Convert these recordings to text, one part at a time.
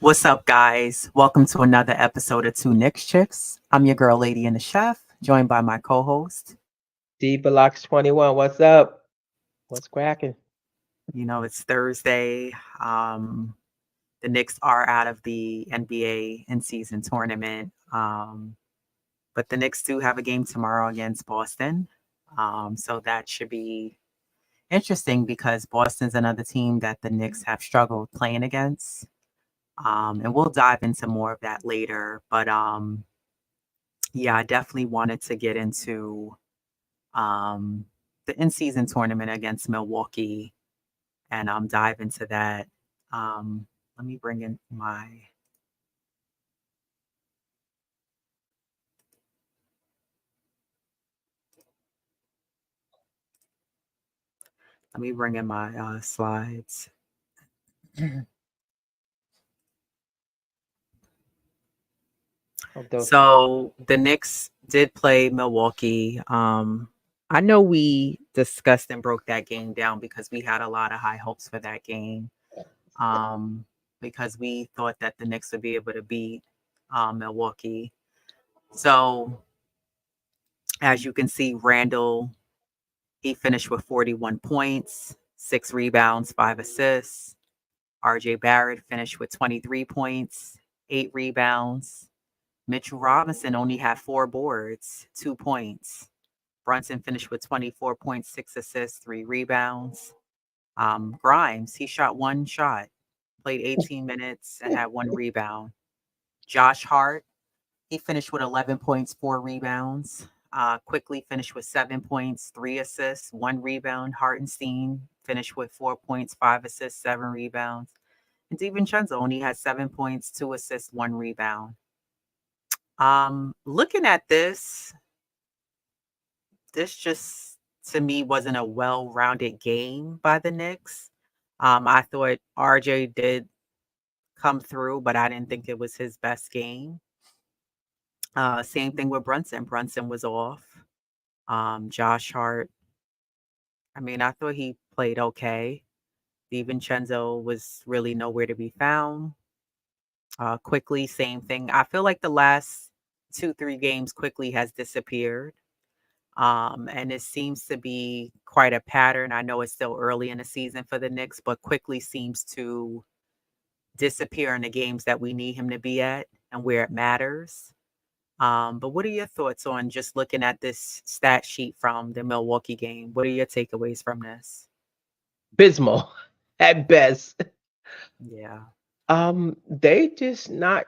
What's up, guys? Welcome to another episode of Two Knicks Chicks. I'm your girl, Lady and the Chef, joined by my co-host. D Blocks 21, what's up? What's cracking? It's Thursday. The Knicks are out of the NBA in-season tournament, but the Knicks do have a game tomorrow against Boston. So that should be interesting because Boston's another team that the Knicks have struggled playing against. And we'll dive into more of that later. But yeah, I definitely wanted to get into um, the in-season tournament against Milwaukee, and dive into that. Um, let me bring in my slides. Oh, those, So the Knicks did play Milwaukee. I know we discussed and broke that game down because we had a lot of high hopes for that game. Um, because we thought that the Knicks would be able to beat Milwaukee. So as you can see, Randle, he finished with 41 points, 6 rebounds, 5 assists. RJ Barrett finished with 23 points, 8 rebounds. Mitchell Robinson only had 4 boards, 2 points. Brunson finished with 24 points, 6 assists, 3 rebounds. Grimes, he shot one shot, played 18 minutes, and had 1 rebound. Josh Hart, he finished with 11 points, 4 rebounds. Quickly finished with 7 points, 3 assists, 1 rebound. Hartenstein finished with 4 points, 5 assists, 7 rebounds. And DiVincenzo only had 7 points, 2 assists, 1 rebound. Looking at this just to me wasn't a well-rounded game by the Knicks. I thought RJ did come through, but I didn't think it was his best game. Same thing with Brunson. Brunson was off. Josh Hart, I mean, I thought he played okay. DiVincenzo was really nowhere to be found. Quickly, same thing. I feel like the last 2, 3 games, Quickly has disappeared. And it seems to be quite a pattern. I know it's still early in the season for the Knicks, but Quickly seems to disappear in the games that we need him to be at and where it matters. But what are your thoughts on just looking at this stat sheet from the Milwaukee game? What are your takeaways from this? abysmal at best. Yeah. They just not,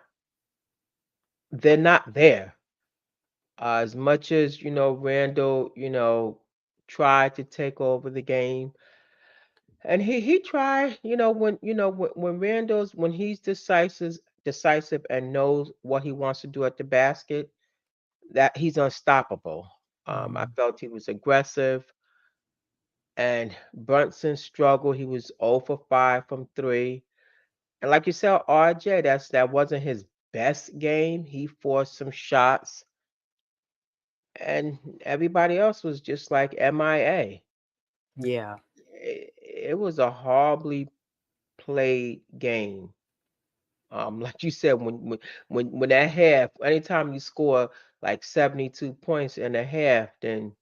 they're not there. As much as, Randall, tried to take over the game. And he tried, when Randall's, when he's decisive and knows what he wants to do at the basket, that he's unstoppable. I Mm, felt he was aggressive. And Brunson struggled. He was 0 for 5 from 3. And like you said, RJ, that wasn't his best game. He forced some shots, and everybody else was just like MIA. yeah, It was a horribly played game. Like you said, when that half, anytime you score like 72 points in a half, then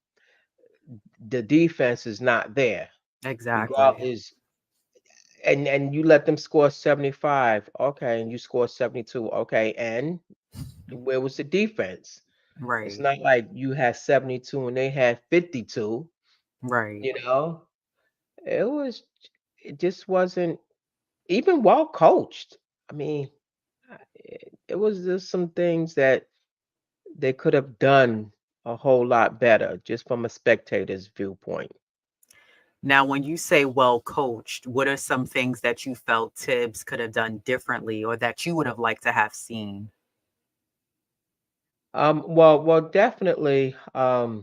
the defense is not there. exactly. Regardless, and you let them score 75, okay, and you score 72, okay, and where was the defense? It's Right, not like you had 72 and they had 52, right. you know? It was, it just wasn't even well coached. I mean, it was just some things that they could have done a whole lot better just from a spectator's viewpoint. Now, when you say well coached, what are some things that you felt Tibbs could have done differently or that you would have liked to have seen? Well, definitely. I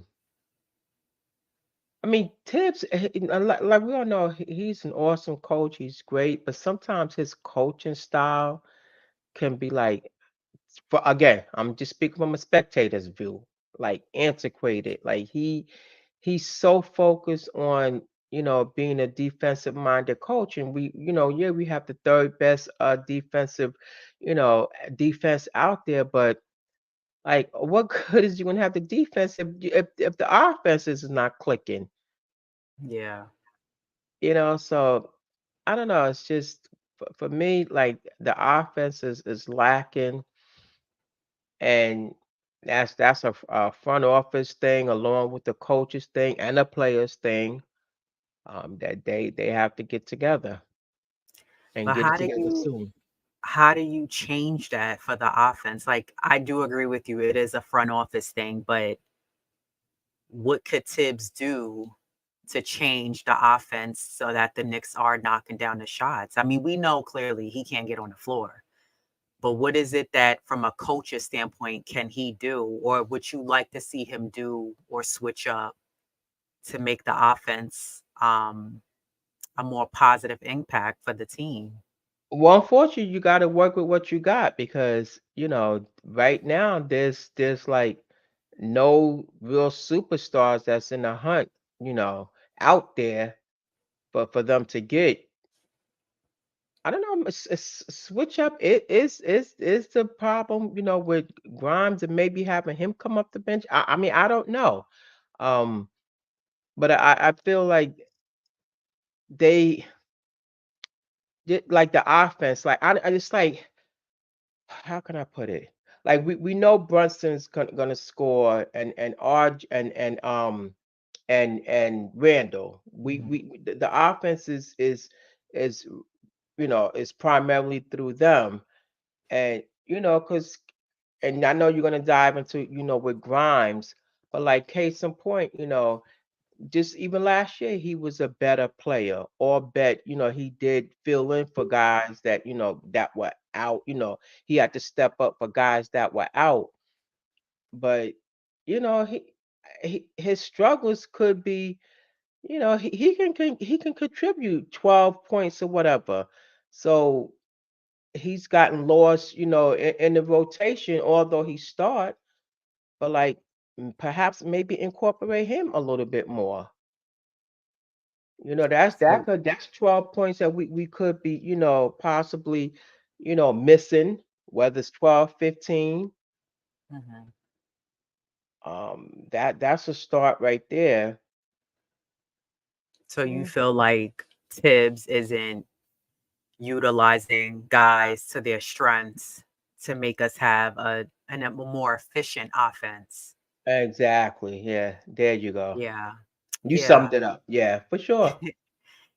mean, Tibbs, like we all know, he's an awesome coach. He's great, but sometimes his coaching style can be like, for again, I'm just speaking from a spectator's view, like antiquated. Like he's so focused on being a defensive minded coach, and yeah, we have the third best defensive, defense out there, but like, what good is you gonna have the defense if the offense is not clicking? Yeah. So I don't know. It's just for me, like the offense is lacking, and that's a front office thing, along with the coaches thing and the players thing. That they have to get together and But get it together soon. how do you change that for the offense? Like, I do agree with you. It is a front office thing, but what could Tibbs do to change the offense so that the Knicks are knocking down the shots? I mean, we know clearly he can't get on the floor, but what is it that, from a coach's standpoint, can he do, or would you like to see him do or switch up to make the offense a more positive impact for the team? Well, unfortunately, you got to work with what you got because right now there's like no real superstars that's in the hunt, you know, out there for them to get. I don't know. Switch up. It is the problem, with Grimes and maybe having him come up the bench. I mean, I don't know. Um, but I feel like they did like the offense. Like I just like, how can I put it? Like we know Brunson's gonna score, and Arj and Randle. Mhm. The offense is is primarily through them, and because and I know you're gonna dive into with Grimes, but like case in point, just even last year he was a better player, or bet he did fill in for guys that that were out. He had to step up for guys that were out, but you know his struggles could be, he can contribute 12 points or whatever. So he's gotten lost, in the rotation, although he start, but like, perhaps maybe incorporate him a little bit more. So, That's 12 points that we could be, possibly, missing, whether it's 12, 15. mhm. That's a start right there. So you Mm. feel like Tibbs isn't utilizing guys to their strengths to make us have a more efficient offense. Exactly. Yeah, there you go. Yeah. You Yeah. summed it up. Yeah, for sure.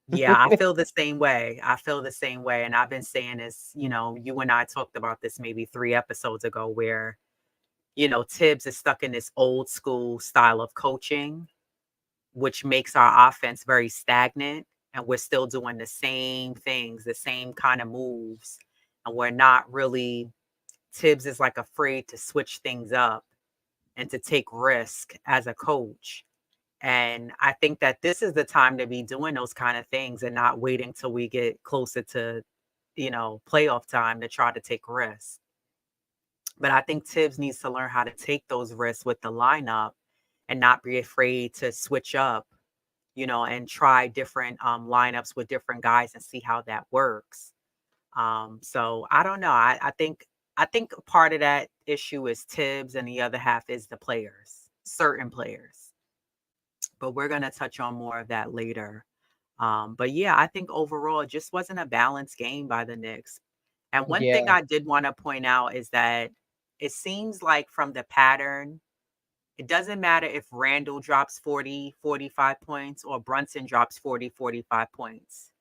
Yeah, I feel the same way. I feel the same way. And I've been saying this, you and I talked about this maybe 3 episodes ago, where, Tibbs is stuck in this old school style of coaching, which makes our offense very stagnant. And we're still doing the same things, the same kind of moves. And we're not really, Tibbs is like afraid to switch things up and to take risk as a coach. And I think that this is the time to be doing those kind of things and not waiting till we get closer to, playoff time to try to take risks. But I think Tibbs needs to learn how to take those risks with the lineup and not be afraid to switch up, and try different lineups with different guys and see how that works. So I don't know. I think part of that issue is Tibbs, and the other half is the players, certain players. But we're gonna touch on more of that later. But yeah, I think overall it just wasn't a balanced game by the Knicks. And one thing Yeah. I did want to point out is that it seems like, from the pattern, it doesn't matter if Randall drops 40, 45 points or Brunson drops 40, 45 points.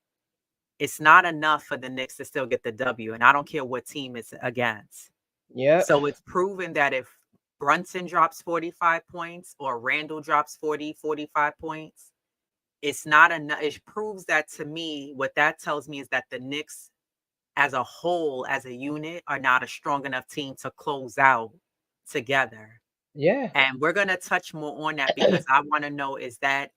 It's not enough for the Knicks to still get the W. And I don't care what team it's against. Yeah. So it's proven that if Brunson drops 45 points or Randall drops 40, 45 points, it's not enough. It proves that to me. What that tells me is that the Knicks as a whole, as a unit, are not a strong enough team to close out together. Yeah. And we're going to touch more on that, because I want to know, is that,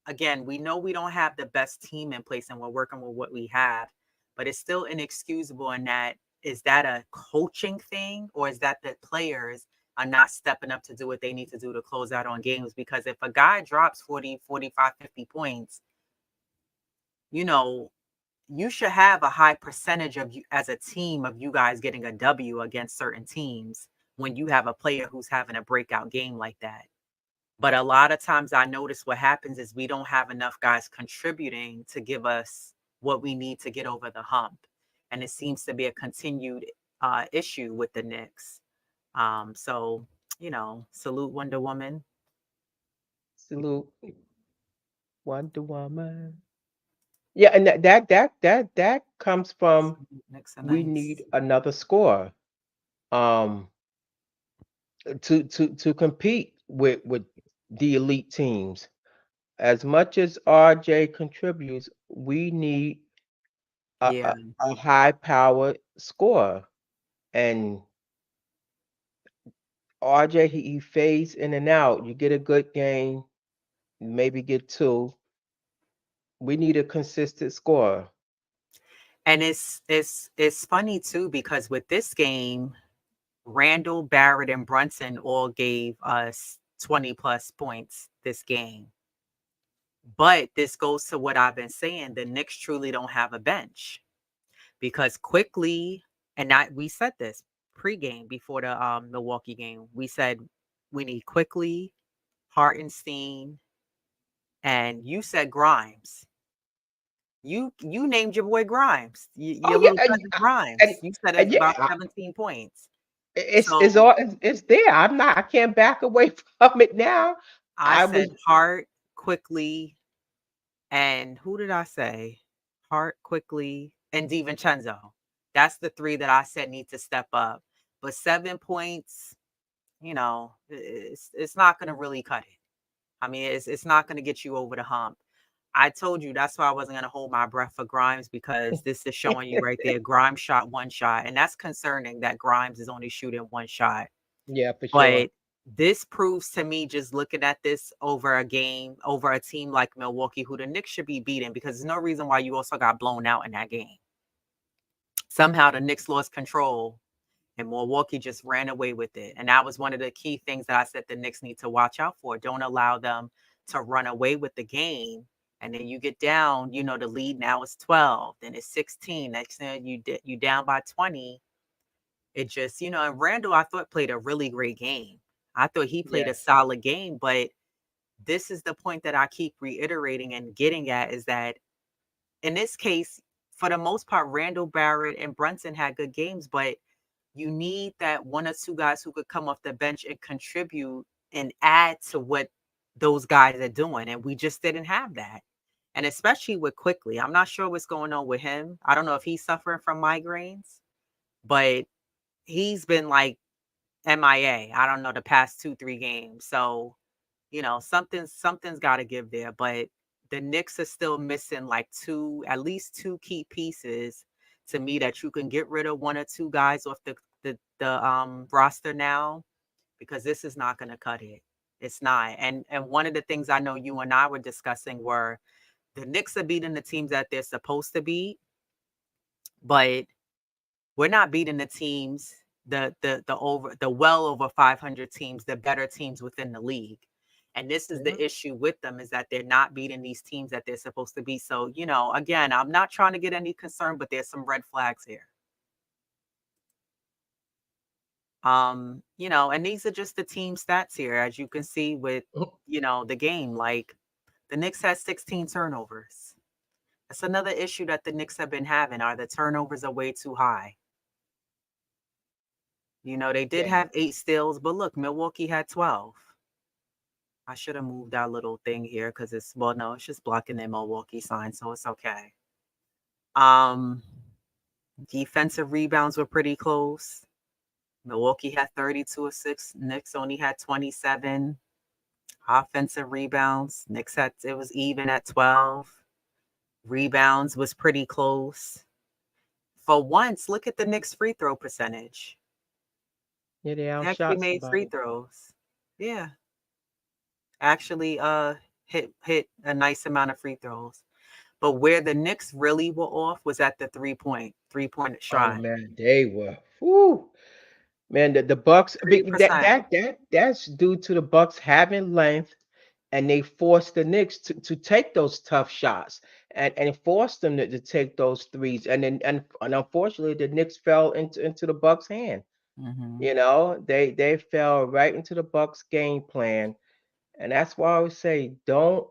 again, we know we don't have the best team in place and we're working with what we have, but it's still inexcusable in that. Is that a coaching thing, or is that the players are not stepping up to do what they need to do to close out on games? Because if a guy drops 40, 45, 50 points, you know, you should have a high percentage of you as a team of you guys getting a W against certain teams when you have a player who's having a breakout game like that. But a lot of times I notice what happens is we don't have enough guys contributing to give us what we need to get over the hump. And it seems to be a continued issue with the Knicks. So, salute Wonder Woman. Salute Wonder Woman. Yeah, and that comes from Knicks are we need nice. another scorer um to compete with the elite teams. As much as RJ contributes, we need Yeah. a high powered scorer. And RJ, he fades in and out. You get a good game, maybe get two. We need a consistent scorer. And it's funny too because with this game, Randle, Barrett, and Brunson all gave us 20 plus points this game. But this goes to what I've been saying. The Knicks truly don't have a bench because quickly, and we said this pregame before the Milwaukee game. We said we need quickly, Hartenstein, and you said Grimes. You named your boy Grimes, Oh your yeah, little cousin and, Grimes. You said it's and about yeah, 17 points. it's So all it's there. I can't back away from it now. I I said was Hart quickly, and who did I say? Hart quickly and DiVincenzo. That's the three that I said need to step up. But 7 points, it's not going to really cut it. I mean, it's not going to get you over the hump. I told you that's why I wasn't going to hold my breath for Grimes because this is showing you right there. Grimes shot one shot, and that's concerning that Grimes is only shooting one shot. yeah, for sure. But this proves to me, just looking at this over a game, over a team like Milwaukee, who the Knicks should be beating, because there's no reason why you also got blown out in that game. Somehow the Knicks lost control and Milwaukee just ran away with it. And that was one of the key things that I said the Knicks need to watch out for. Don't allow them to run away with the game. And then you get down, the lead now is 12, then it's 16. Next thing you down by 20. It just, and Randle, I thought played a really great game. I thought he played a Yes. solid game, but this is the point that I keep reiterating and getting at is that in this case, for the most part, Randall, Barrett, and Brunson had good games, but you need that one or two guys who could come off the bench and contribute and add to what those guys are doing. And we just didn't have that. And especially with Quickly, I'm not sure what's going on with him. I don't know if he's suffering from migraines, but he's been like MIA. I don't know the past 2-3 games. So, something's got to give there. But the Knicks are still missing like at least two key pieces to me that you can get rid of one or two guys off the roster now because this is not going to cut it. It's not. And one of the things I know you and I were discussing were the Knicks are beating the teams that they're supposed to beat, but we're not beating the teams, the well over 500 teams, the better teams within the league. And this is Mhm. the issue with them is that they're not beating these teams that they're supposed to be. So, again, I'm not trying to get any concern, but there's some red flags here. And these are just the team stats here, as you can see with, the game. Like the Knicks has 16 turnovers. That's another issue that the Knicks have been having. Are the turnovers are way too high? They did Yeah. have 8 steals, but look, Milwaukee had 12. I should have moved that little thing here because no, it's just blocking the Milwaukee sign, so it's okay. Um, Defensive rebounds were pretty close. Milwaukee had 32 assists. Knicks only had 27. Offensive rebounds, Knicks it was even at 12. Rebounds was pretty close. For once, look at the Knicks free throw percentage. Yeah, they They actually outshot made free somebody. throws. Yeah. Actually hit a nice amount of free throws. But where the Knicks really were off was at the three-point Oh shot. man, they were. Whoo. Man, the Bucks. That 3%. that's due to the Bucks having length, and they forced the Knicks to take those tough shots. and forced them to take those threes. And unfortunately, the Knicks fell into the Bucks' hand. Hmm. You know, they fell right into the Bucks' game plan, and that's why I always say, don't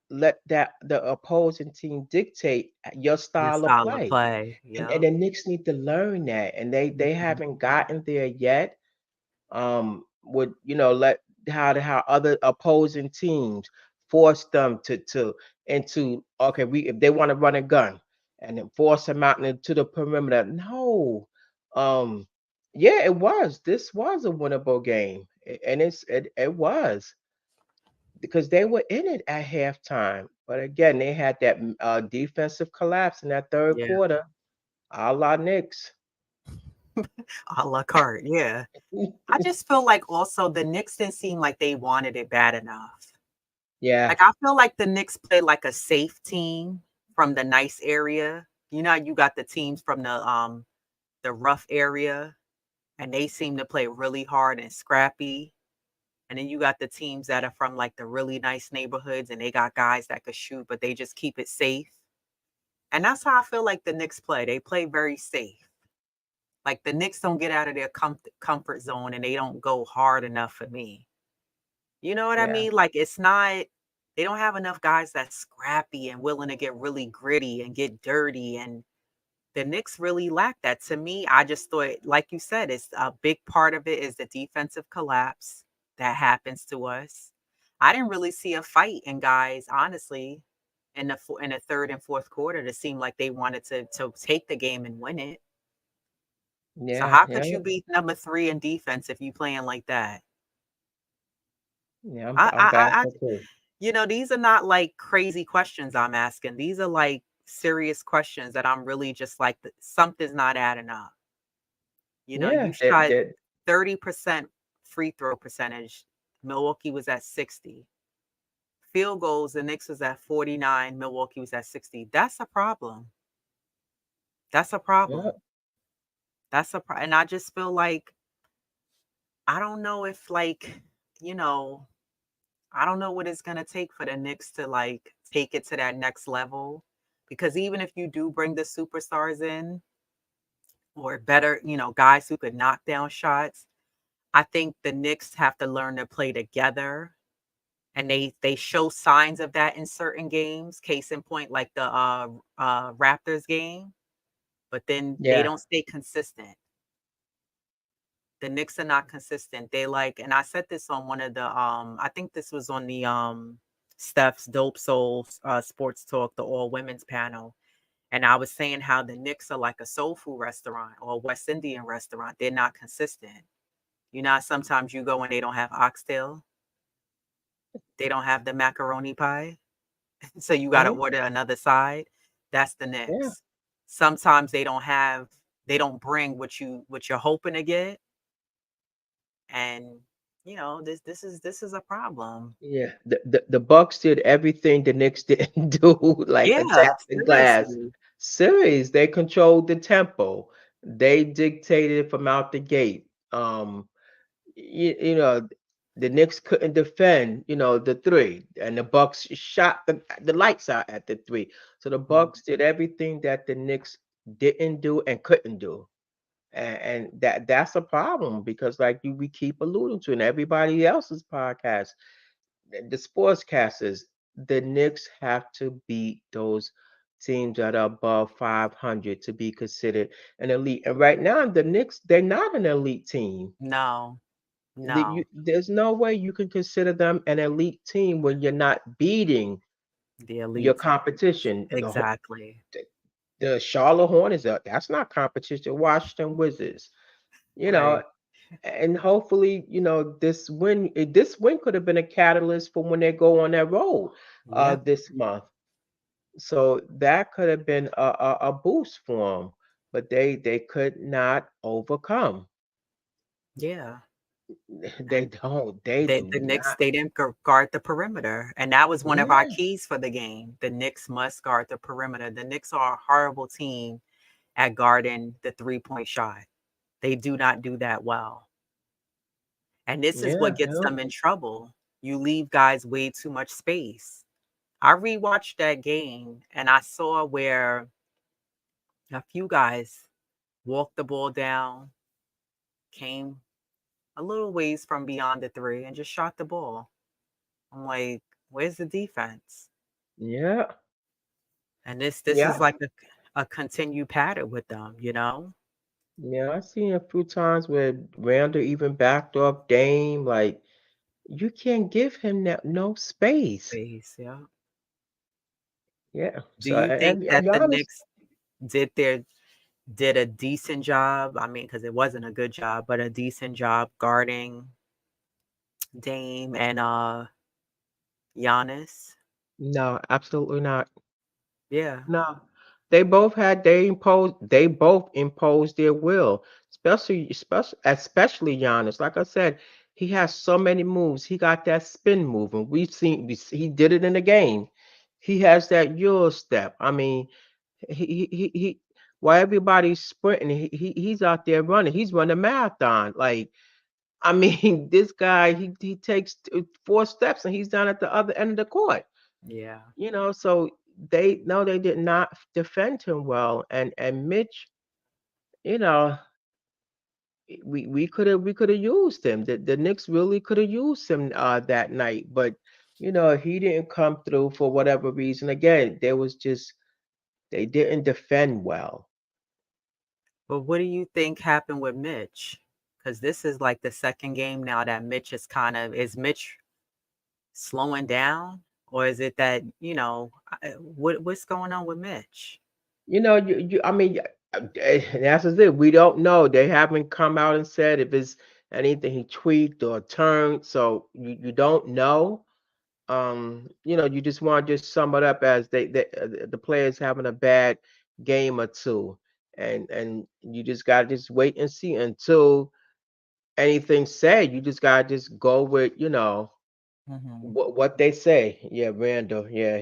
let that the opposing team dictate your Your style of style of play. play. And Yep. the Knicks need to learn that, and they Hmm. haven't gotten there yet. Would let how other opposing teams force them to into, okay, we if they want to run a gun and then force them out into the perimeter. No, um, yeah, this was a winnable game, and it was because they were in it at halftime. But again, they had that defensive collapse in that third Yeah. quarter, a la Knicks. A la carte. Yeah. I just feel like also the Knicks didn't seem like they wanted it bad enough. Yeah, Like I feel like the Knicks play like a safe team from the nice area. You know, you got the teams from the rough area, and they seem to play really hard and scrappy. And then you got the teams that are from like the really nice neighborhoods, and they got guys that could shoot, but they just keep it safe. And that's how I feel like the Knicks play. They play very safe. Like the Knicks don't get out of their comfort zone, and they don't go hard enough for me. You know what I yeah, mean? Like it's not, they don't have enough guys that's scrappy and willing to get really gritty and get dirty. And the Knicks really lack that. To me, I just thought, like you said, it's a big part of it is the defensive collapse that happens to us. I didn't really see a fight in guys, honestly, in the third and fourth quarter to seem like they wanted to take the game and win it. So yeah, how yeah, could you be number three in defense if you playing like that? yeah. I, I'm I, I, I baffled too. these are not like crazy questions I'm asking. These are like serious questions that I'm really just like, something's not adding up. Yeah, You shot that 30% free throw percentage. Milwaukee was at 60. Field goals, the Knicks was at 49. Milwaukee was at 60. That's a problem. That's a yeah, problem. And I just feel like, I don't know if like, you know, I don't know what it's gonna take for the Knicks to like take it to that next level. Because even if you do bring the superstars in or better, guys who could knock down shots, I think the Knicks have to learn to play together. And they show signs of that in certain games. Case in point, like the Raptors game, but then they yeah. don't stay consistent. The Knicks are not consistent. They like, and I said this on one of the I think this was on the Steph's Dope Soul Sports Talk, the all women's panel. And I was saying how the Knicks are like a soul food restaurant or a West Indian restaurant. They're not consistent. Sometimes you go and they don't have oxtail, they don't have the macaroni pie. So you got to Mhm. order another side. That's the Yeah, Knicks. Sometimes they don't bring what you're hoping to get. And this is a problem. yeah. The Bucks did everything the Knicks didn't do, like Yeah, attack the glass. seriously. Series, they controlled the tempo. They dictated from out the gate. You know, the Knicks couldn't defend, the three, and the Bucks shot the lights out at the three. So the Mhm. Bucks did everything that the Knicks didn't do and couldn't do. And that's a problem because like we keep alluding to in everybody else's podcast, the sportscasters, the Knicks have to beat those teams that are above 500 to be considered an elite. And right now, the Knicks, they're not an elite team. No, no. There's no way you can consider them an elite team when you're not beating The your elite teams. competition. Exactly. The Charlotte Hornets, that's not competition. Washington Wizards, you know, Right. and hopefully, this win could have been a catalyst for when they go on that road Yeah. this month. So that could have been a boost for them, but they could not overcome. Yeah. They And don't. They do the Knicks, not. they didn't guard the perimeter. And that was one of our Yeah, keys for the game. The Knicks must guard the perimeter. The Knicks are a horrible team at guarding the 3-point shot. They do not do that well. And this is yeah, what gets yeah, them in trouble. You leave guys way too much space. I rewatched that game and I saw where a few guys walked the ball down, came a little ways from beyond the three, and just shot the ball. I'm like, where's the defense? Yeah, And this is yeah, like a continued pattern with them, you know? yeah. I seen a few times where Randle even backed off Dame. Like you can't give him that no space. Space, yeah. Yeah. Do So you think and that be the honest, Knicks did their did a decent job? I mean, because it wasn't a good job, but a decent job guarding Dame and Giannis. no, absolutely not. Yeah. No. They both imposed their will, especially Giannis. Like I said, he has so many moves. He got that spin move, and he did it in the game. He has that Euro step. I mean, he while everybody's sprinting, he's out there running. He's running a marathon. Like, I mean, this guy, he takes 4 steps and he's down at the other end of the court. Yeah. So they did not defend him well, and Mitch, you know, we could have used him. The Knicks really could have used him that night, but he didn't come through for whatever reason. Again, there was just they didn't defend well. But what do you think happened with Mitch? Because this is like the second game now that Mitch is Mitch slowing down? Or is it that, what's going on with Mitch? I mean, that's just it. We don't know. They haven't come out and said if it's anything he tweaked or turned, so you don't know. You just want to just sum it up as the players having a bad game or two, and you just gotta just wait and see until anything's said. You just gotta just go with Hmm. what they say. Yeah, Randall. Yeah,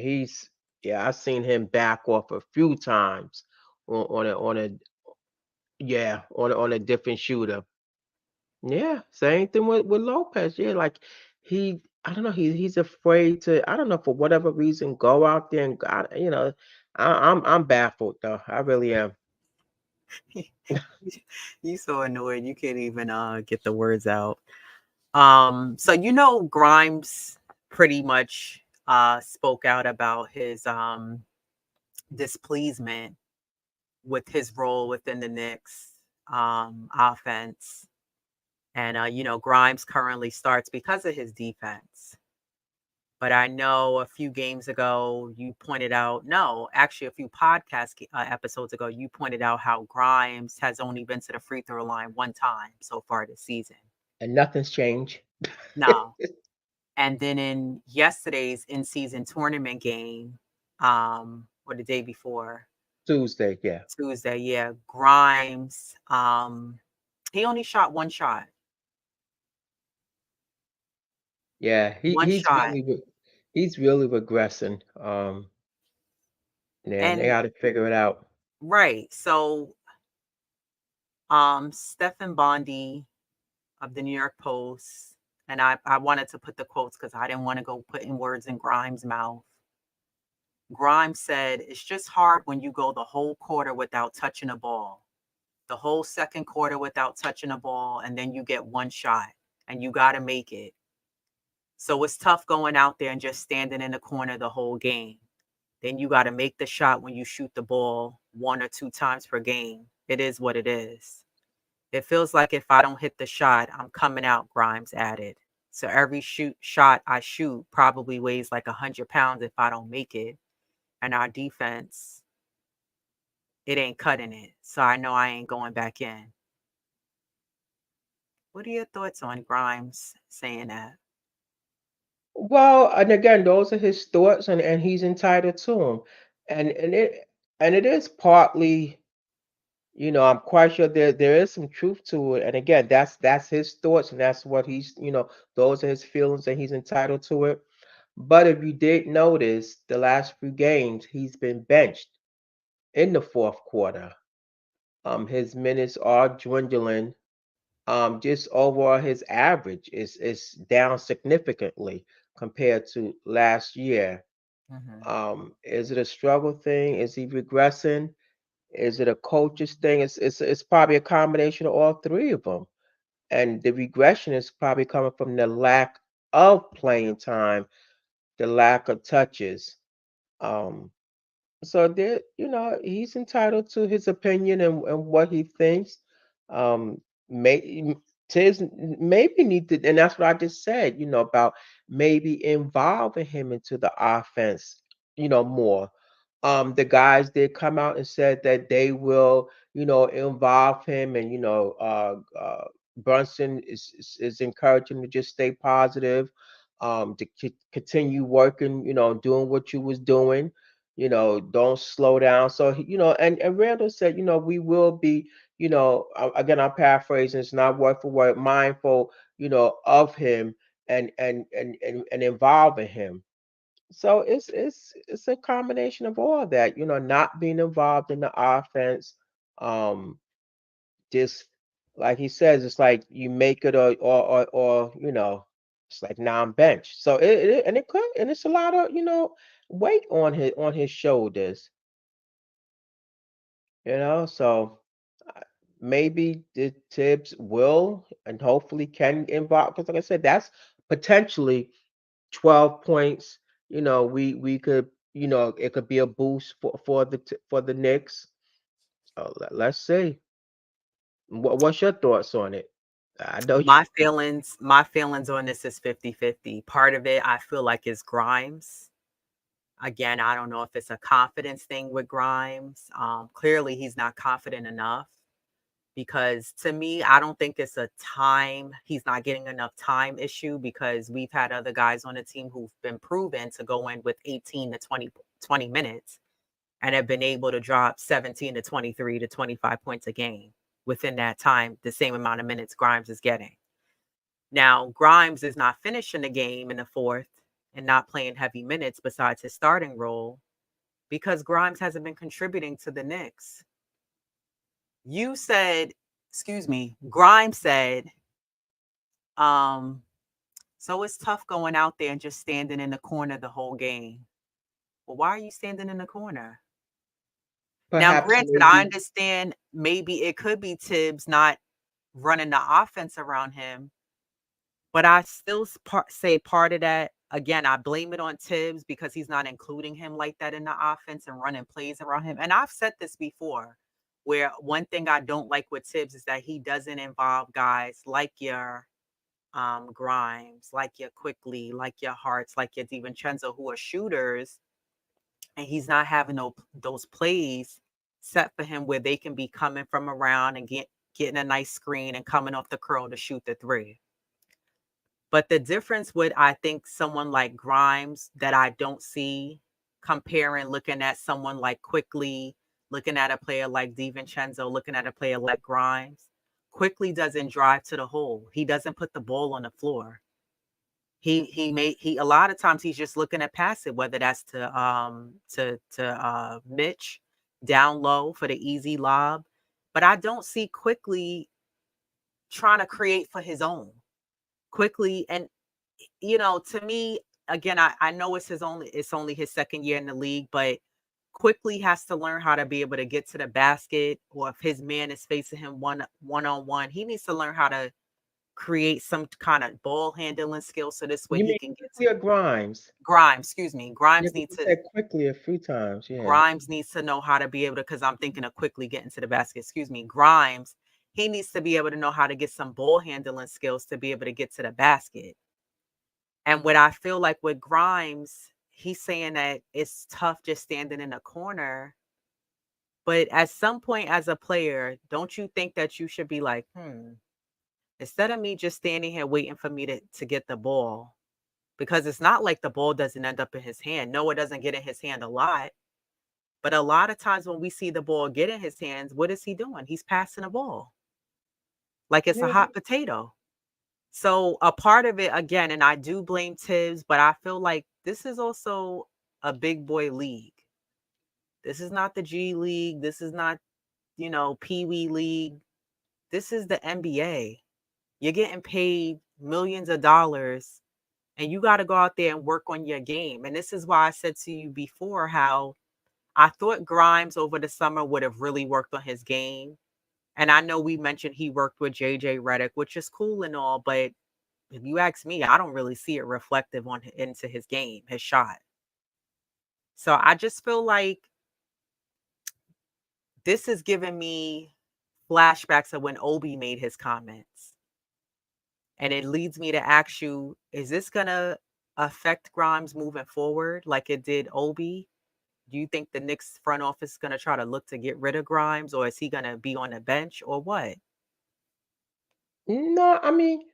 I've seen him back off a few times on a different shooter. Yeah, same thing with Lopez. Yeah, like I don't know, he's afraid to, I don't know, for whatever reason, go out there and I'm baffled though. I really am. You so annoyed. You can't even get the words out. So Grimes pretty much spoke out about his displeasement with his role within the Knicks offense. And Grimes currently starts because of his defense. But I know a few games ago you pointed out, no, actually a few episodes ago, you pointed out how Grimes has only been to the free throw line one time so far this season. And nothing's changed. No. And then in yesterday's in-season tournament game, or the day before, Tuesday, yeah. Tuesday, yeah, Grimes, he only shot one shot. Yeah, One shot. he's really regressing. Yeah, and they And got to figure it out. right. So Stephen Bondi of the New York Post, and I wanted to put the quotes because I didn't want to go putting words in Grimes' mouth. Grimes said, it's just hard when you go the whole quarter without touching a ball, the whole second quarter without touching a ball, and then you get one shot and you got to make it. So it's tough going out there and just standing in the corner the whole game. Then you got to make the shot when you shoot the ball one or two times per game. It is what it is. It feels like if I don't hit the shot, I'm coming out, Grimes added. So every shot I shoot probably weighs like 100 pounds if I don't make it. And our defense, it ain't cutting it. So I know I ain't going back in. What are your thoughts on Grimes saying that? Well, and again, those are his thoughts, and he's entitled to them. And it is partly, I'm quite sure there is some truth to it. And again, that's his thoughts, and that's what those are his feelings, and he's entitled to it. But if you did notice, the last few games, he's been benched in the fourth quarter. His minutes are dwindling. Just overall, his average is down significantly compared to last year. Mhm. Is it a struggle thing? Is he regressing? Is it a coach's thing? It's probably a combination of all three of them. And the regression is probably coming from the lack of playing time, the lack of touches. Um, so there, he's entitled to his opinion and what he thinks. Um, may Tibbs maybe need to, and that's what I just said, about maybe involving him into the offense, more. The guys did come out and said that they will, involve him, and Brunson is encouraging him to just stay positive, to continue working, doing what you was doing, don't slow down. So and Randall said, we will be, again, I'm paraphrasing, it's not word for word, mindful, of him and involving him. So it's a combination of all that, not being involved in the offense. Um, just like he says, it's like you make it or it's like non-bench. So and it's a lot of weight on his shoulders. So uh, maybe the Tibbs will and hopefully can involve, because like I said, that's potentially 12 points. We could, it could be a boost for the Knicks. So let's see. What's your thoughts on it? I know you. My feelings on this is 50-50. Part of it I feel like is Grimes. Again, I don't know if it's a confidence thing with Grimes. Clearly he's not confident enough, because to me, I don't think it's a time, he's not getting enough time issue, because we've had other guys on the team who've been proven to go in with 18 to 20 minutes and have been able to drop 17 to 23 to 25 points a game within that time, the same amount of minutes Grimes is getting. Now, Grimes is not finishing the game in the fourth and not playing heavy minutes besides his starting role, because Grimes hasn't been contributing to the Knicks. You said, excuse me, Grimes said, um, so it's tough going out there and just standing in the corner the whole game. Well, why are you standing in the corner? Now, Perhaps granted, I maybe. understand maybe it could be Tibbs not running the offense around him, but I still say part of that, again, I blame it on Tibbs because he's not including him like that in the offense and running plays around him. And I've said this before, where one thing I don't like with Tibbs is that he doesn't involve guys like your Grimes, like your Quickly, like your Hearts, like your DiVincenzo, who are shooters, and he's not having those plays set for him where they can be coming from around and getting a nice screen and coming off the curl to shoot the three. But the difference with, I think, someone like Grimes that I don't see, comparing, looking at someone like Quickly, looking at a player like DiVincenzo, looking at a player like Grimes, Quickly doesn't drive to the hole. He doesn't put the ball on the floor. He a lot of times he's just looking to pass it, whether that's to Mitch down low for the easy lob. But I don't see Quickly trying to create for his own. Quickly, and to me, again, I know it's only his second year in the league, but Quickly has to learn how to be able to get to the basket, or if his man is facing him one on one, he needs to learn how to create some kind of ball handling skill, so this way You he mean can get to Quickly or Grimes? Grimes, excuse me. Yeah, 'cause you said Quickly a few times. Yeah. Grimes needs to know how to be able to, because I'm thinking of Quickly getting to the basket. Excuse me. Grimes, he needs to be able to know how to get some ball handling skills to be able to get to the basket. And what I feel like with Grimes, he's saying that it's tough just standing in a corner. But at some point as a player, don't you think that you should be like, instead of me just standing here waiting for me to get the ball, because it's not like the ball doesn't end up in his hand. No, it doesn't get in his hand a lot. But a lot of times when we see the ball get in his hands, what is he doing? He's passing the ball like it's a Yeah. hot potato. So a part of it, again, and I do blame Tibbs, but I feel like this is also a big boy league. This is not the G League. This is not, Pee Wee League. This is the NBA. You're getting paid millions of dollars and you got to go out there and work on your game. And this is why I said to you before how I thought Grimes over the summer would have really worked on his game. And I know we mentioned he worked with JJ Redick, which is cool and all, but if you ask me, I don't really see it reflective on into his game, his shot. So I just feel like this is giving me flashbacks of when Obi made his comments. And it leads me to ask you, is this going to affect Grimes moving forward like it did Obi? Do you think the Knicks front office is going to try to look to get rid of Grimes, or is he going to be on the bench, or what? No, I mean,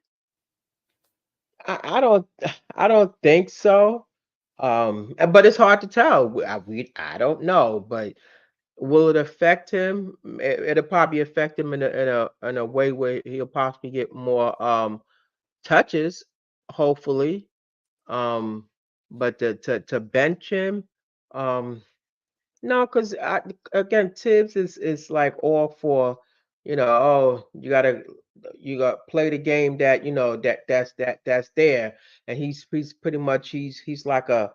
I don't I don't think so. But it's hard to tell. I don't know, but will it affect him? It'll probably affect him in a way where he'll possibly get more touches, hopefully. Um, but to bench him, um, no, because again, Tibbs is like all for, oh, you got play the game that that's there, and he's pretty much he's like a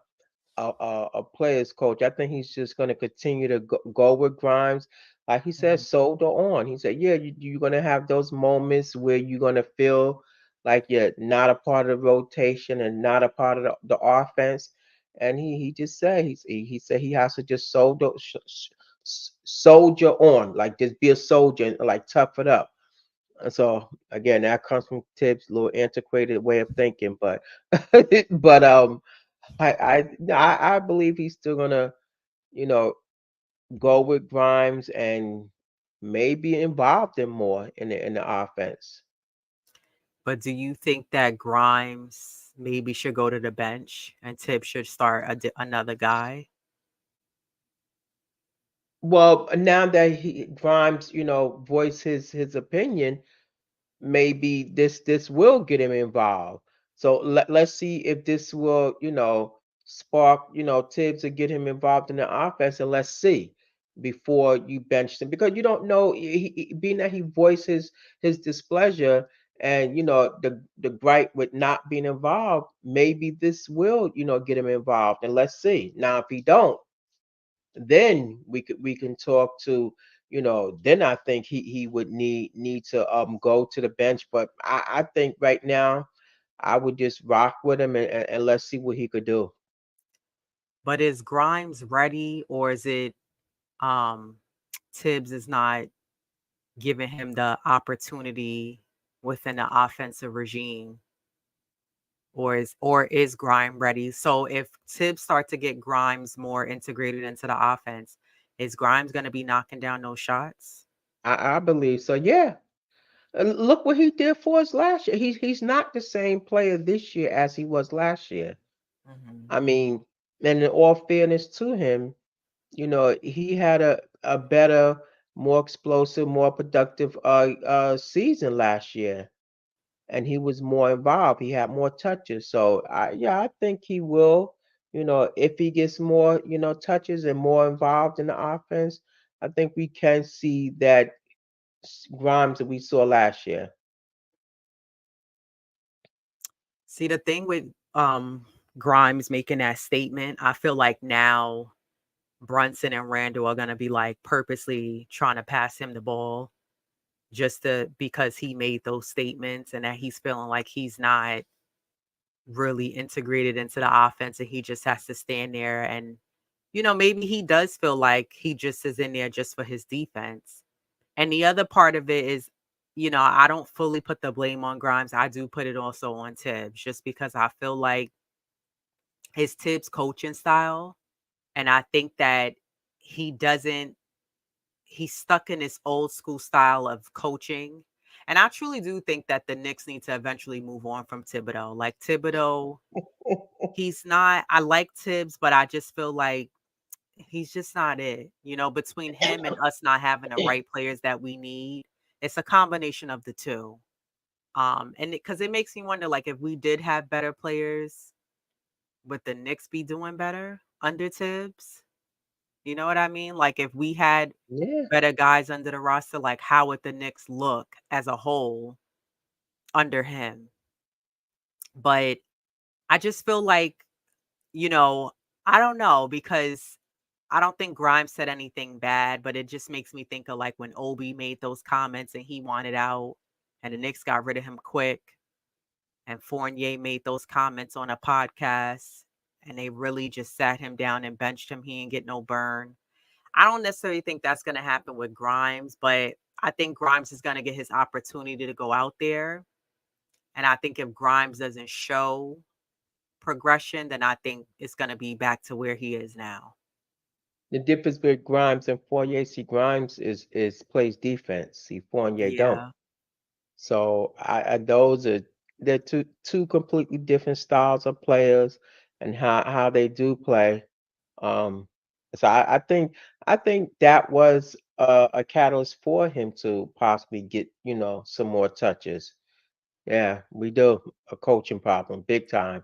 players coach. I think he's just going to continue to go with Grimes. Like he said, Mhm. soldier on. He said, yeah, you're going to have those moments where you're going to feel like you're not a part of the rotation and not a part of the offense. And he just said he said he has to just soldier on, like just be a soldier and like tough it up. And so again, that comes from Tibbs' little antiquated way of thinking, but but I believe he's still gonna, you know, go with Grimes and maybe involve them more in the offense. But do you think that Grimes maybe should go to the bench and Tibbs should start another guy? Well, now that Grimes, voiced his opinion, maybe this will get him involved. So let's see if this will, spark, Tibbs to get him involved in the offense, and let's see before you bench him because you don't know being that he voices his displeasure and the gripe with not being involved, maybe this will, get him involved, and let's see. Now if he don't, then we can talk to, then I think he would need to go to the bench. But I think right now I would just rock with him and let's see what he could do. But is Grimes ready, or is it um Tibbs is not giving him the opportunity within the offensive regime, or is Grimes ready? So if Tibbs start to get Grimes more integrated into the offense, is Grimes going to be knocking down those shots? I believe so. Yeah. Look what he did for us last year. He's not the same player this year as he was last year. Mhm. I mean, and in all fairness to him, he had a better, more explosive, more productive season last year, and he was more involved. He had more touches. So I think he will. If he gets more, touches and more involved in the offense, I think we can see that Grimes that we saw last year. See, the thing with Grimes making that statement, I feel like now Brunson and Randle are gonna be like purposely trying to pass him the ball just to because he made those statements and that he's feeling like he's not really integrated into the offense and he just has to stand there and maybe he does feel like he just is in there just for his defense. And the other part of it is, I don't fully put the blame on Grimes. I do put it also on Tibbs just because I feel like his Tibbs coaching style. And I think that he doesn't, he's stuck in this old school style of coaching. And I truly do think that the Knicks need to eventually move on from Thibodeau. Like Thibodeau, he's not, I like Tibbs, but I just feel like he's just not it. Between him and us not having the right players that we need, it's a combination of the two. And because it makes me wonder, like, if we did have better players, would the Knicks be doing better under Tibbs? You know what I mean? Like, if we had Yeah. better guys under the roster, like, how would the Knicks look as a whole under him? But I just feel like, you know, I don't know because I don't think Grimes said anything bad, but it just makes me think of like when Obi made those comments and he wanted out and the Knicks got rid of him quick and Fournier made those comments on a podcast and they really just sat him down and benched him. He didn't get no burn. I don't necessarily think that's going to happen with Grimes, but I think Grimes is going to get his opportunity to go out there. And I think if Grimes doesn't show progression, then I think it's going to be back to where he is now. The difference with Grimes and Fournier, see, Grimes is plays defense. See, Fournier don't. Yeah. So I those are they're two completely different styles of players and how they do play. Um, so I think that was a catalyst for him to possibly get some more touches. Yeah, we do a coaching problem, big time,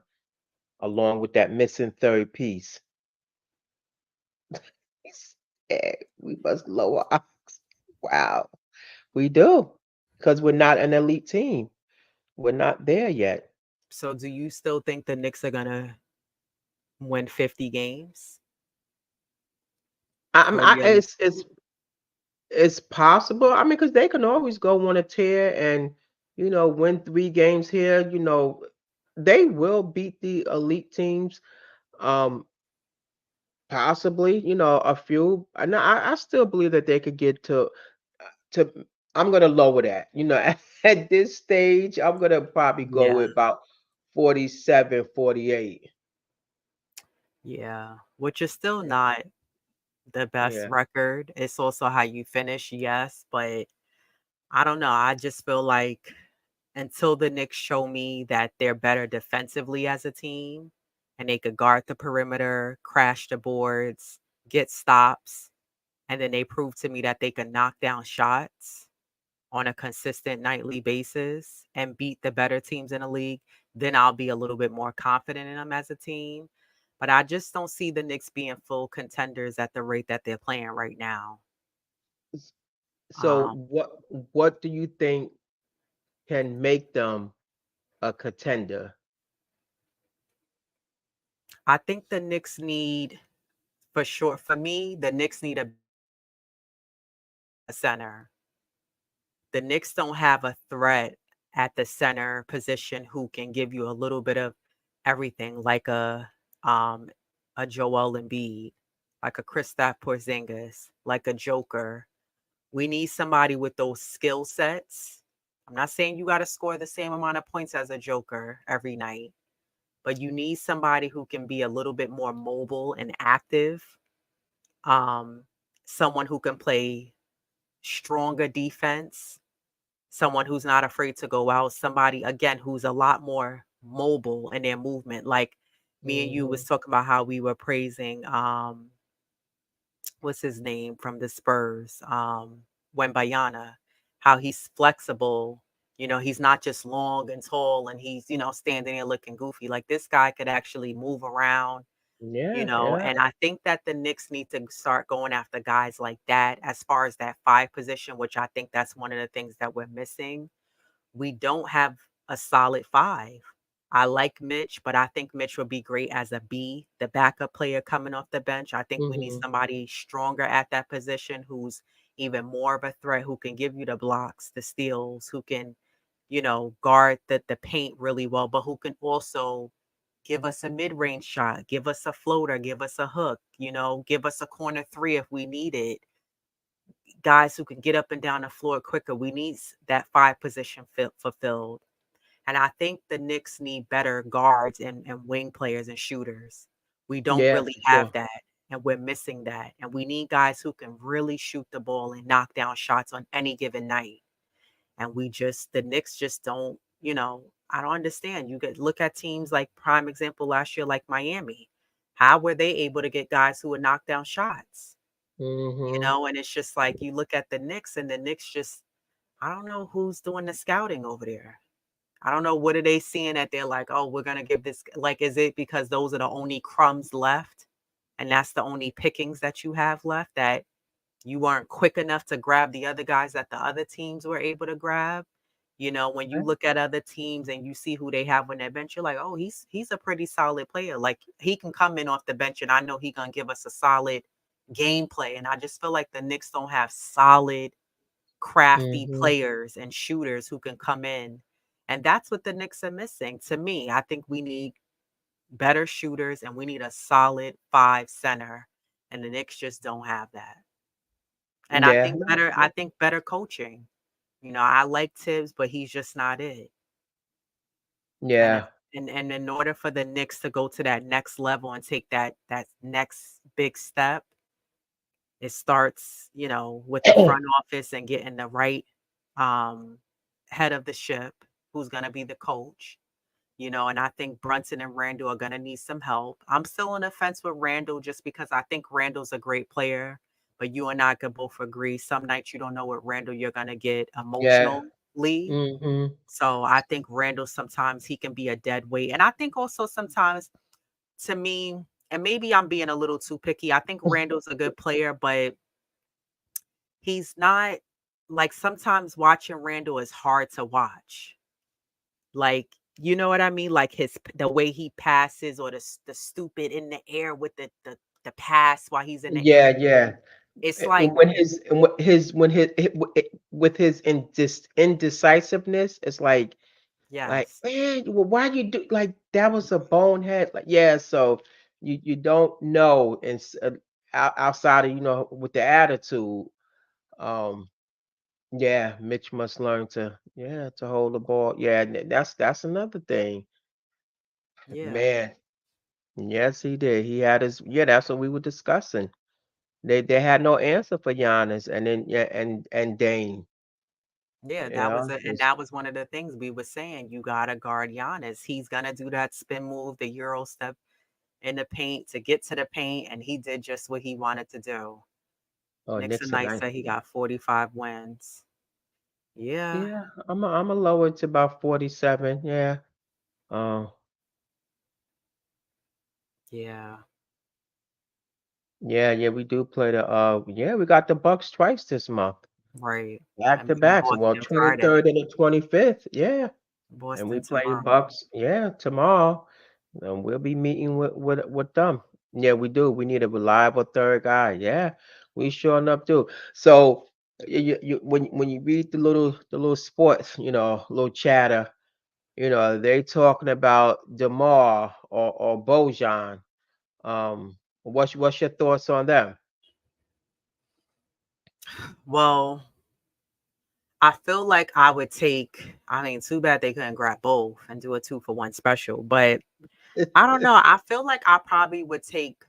along with that missing third piece. He said, we must lower our wow. We do. Because we're not an elite team. We're not there yet. So do you still think the Knicks are going to win 50 games? I mean, Or you it's possible. I mean, because they can always go on a tear and win 3 games here. They will beat the elite teams. Um, Possibly, a few. And I still believe that they could get to. I'm gonna lower that. At this stage, I'm gonna probably go Yeah. with about 47, 48. Yeah. Which is still Yeah. not the best Yeah. record. It's also how you finish, yes, but I don't know. I just feel like until the Knicks show me that they're better defensively as a team and they could guard the perimeter, crash the boards, get stops, and then they prove to me that they can knock down shots on a consistent nightly basis and beat the better teams in the league, then I'll be a little bit more confident in them as a team. But I just don't see the Knicks being full contenders at the rate that they're playing right now. S- So Um, what do you think can make them a contender? I think the Knicks need, for sure, for me, the Knicks need a center. The Knicks don't have a threat at the center position who can give you a little bit of everything, like um a Joel Embiid, like a Kristaps Porzingis, like a Joker. We need somebody with those skill sets. I'm not saying you got to score the same amount of points as a Joker every night, but you need somebody who can be a little bit more mobile and active. Um, Someone who can play stronger defense, someone who's not afraid to go out, somebody again who's a lot more mobile in their movement. Like me and you was Hmm. talking about how we were praising what's his name from the Spurs, Wembayana, how he's flexible. He's not just long and tall and he's, standing there looking goofy. Like this guy could actually move around, Yeah, yeah. and I think that the Knicks need to start going after guys like that as far as that five position, which I think that's one of the things that we're missing. We don't have a solid five. I like Mitch, but I think Mitch would be great as a B, the backup player coming off the bench. I think we need Hmm. somebody stronger at that position who's even more of a threat, who can give you the blocks, the steals, who can, guard the paint really well, but who can also give us a mid-range shot, give us a floater, give us a hook, give us a corner three if we need it. Guys who can get up and down the floor quicker. We need that five position fulfilled. And I think the Knicks need better guards and wing players and shooters. We don't Yeah, really for have sure. that. And we're missing that. And we need guys who can really shoot the ball and knock down shots on any given night. And the Knicks just don't, I don't understand. You could look at teams like prime example last year, like Miami. How were they able to get guys who would knock down shots? Hmm. And it's just like you look at the Knicks and the Knicks just, I don't know who's doing the scouting over there. I don't know what are they seeing that they're like, oh, we're gonna give this. Like, is it because those are the only crumbs left, and that's the only pickings that you have left that you weren't quick enough to grab the other guys that the other teams were able to grab? When you Okay. look at other teams and you see who they have on their bench, you're like, oh, he's a pretty solid player. Like he can come in off the bench, and I know he gonna give us a solid gameplay. And I just feel like the Knicks don't have solid, crafty Mhm. players and shooters who can come in, and that's what the Knicks are missing. To me, I think we need better shooters, and we need a solid five center, and the Knicks just don't have that. And I Yeah, think no, better I no. think better coaching. I like Tibbs, but he's just not it. And if Yeah. and in order for the Knicks to go to that next level and take that next big step, it starts, with the front office and getting the right um head of the ship, who's gonna be the coach. And I think Brunson and Randall are gonna need some help. I'm still on the fence with Randall just because I think Randall's a great player, but you and I could both agree some nights you don't know what Randall you're gonna get Yeah. emotionally. Mhm. So I think Randall sometimes he can be a dead weight. And I think also sometimes to me, and maybe I'm being a little too picky, I think Randall's a good player, but he's not like sometimes watching Randall is hard to watch. Like, you know what I mean? Like the way he passes, or the stupid in the air with the pass while he's in the air. Yeah, yeah. It's like, With his indecisiveness, it's like, yes. man, well, why you do like that was a bonehead. Like, yeah, so you don't know, and outside of with the attitude, um, yeah, Mitch must learn to hold the ball. Yeah, that's another thing, Yeah. man. Yes, he did. He had his yeah. That's what we were discussing. They had no answer for Giannis, and then yeah, and Dame. Yeah, You know, and just that was one of the things we were saying. You gotta guard Giannis. He's gonna do that spin move, the Euro step in the paint to get to the paint, and he did just what he wanted to do. oh, Nixon Knicks are Knight nice. said he got 45 wins. Yeah, Yeah, I'm a lower to about 47. Yeah. Uh, yeah, yeah, yeah, we do play yeah, we got the Bucks twice this month. right. Back And to we got backs. Well, Boston Friday. 23rd and the 25th. Yeah. And we Boston play tomorrow. Bucks, yeah, tomorrow. And we'll be meeting with them. Yeah, we do. We need a reliable third guy. Yeah, we sure enough do. So when you read the little sports, little chatter, they talking about Demar or Bojan. What's your thoughts on them? Well, I feel like I would take, I mean, too bad they couldn't grab both and do a 2-for-1 special, but I don't know. I feel like I probably would take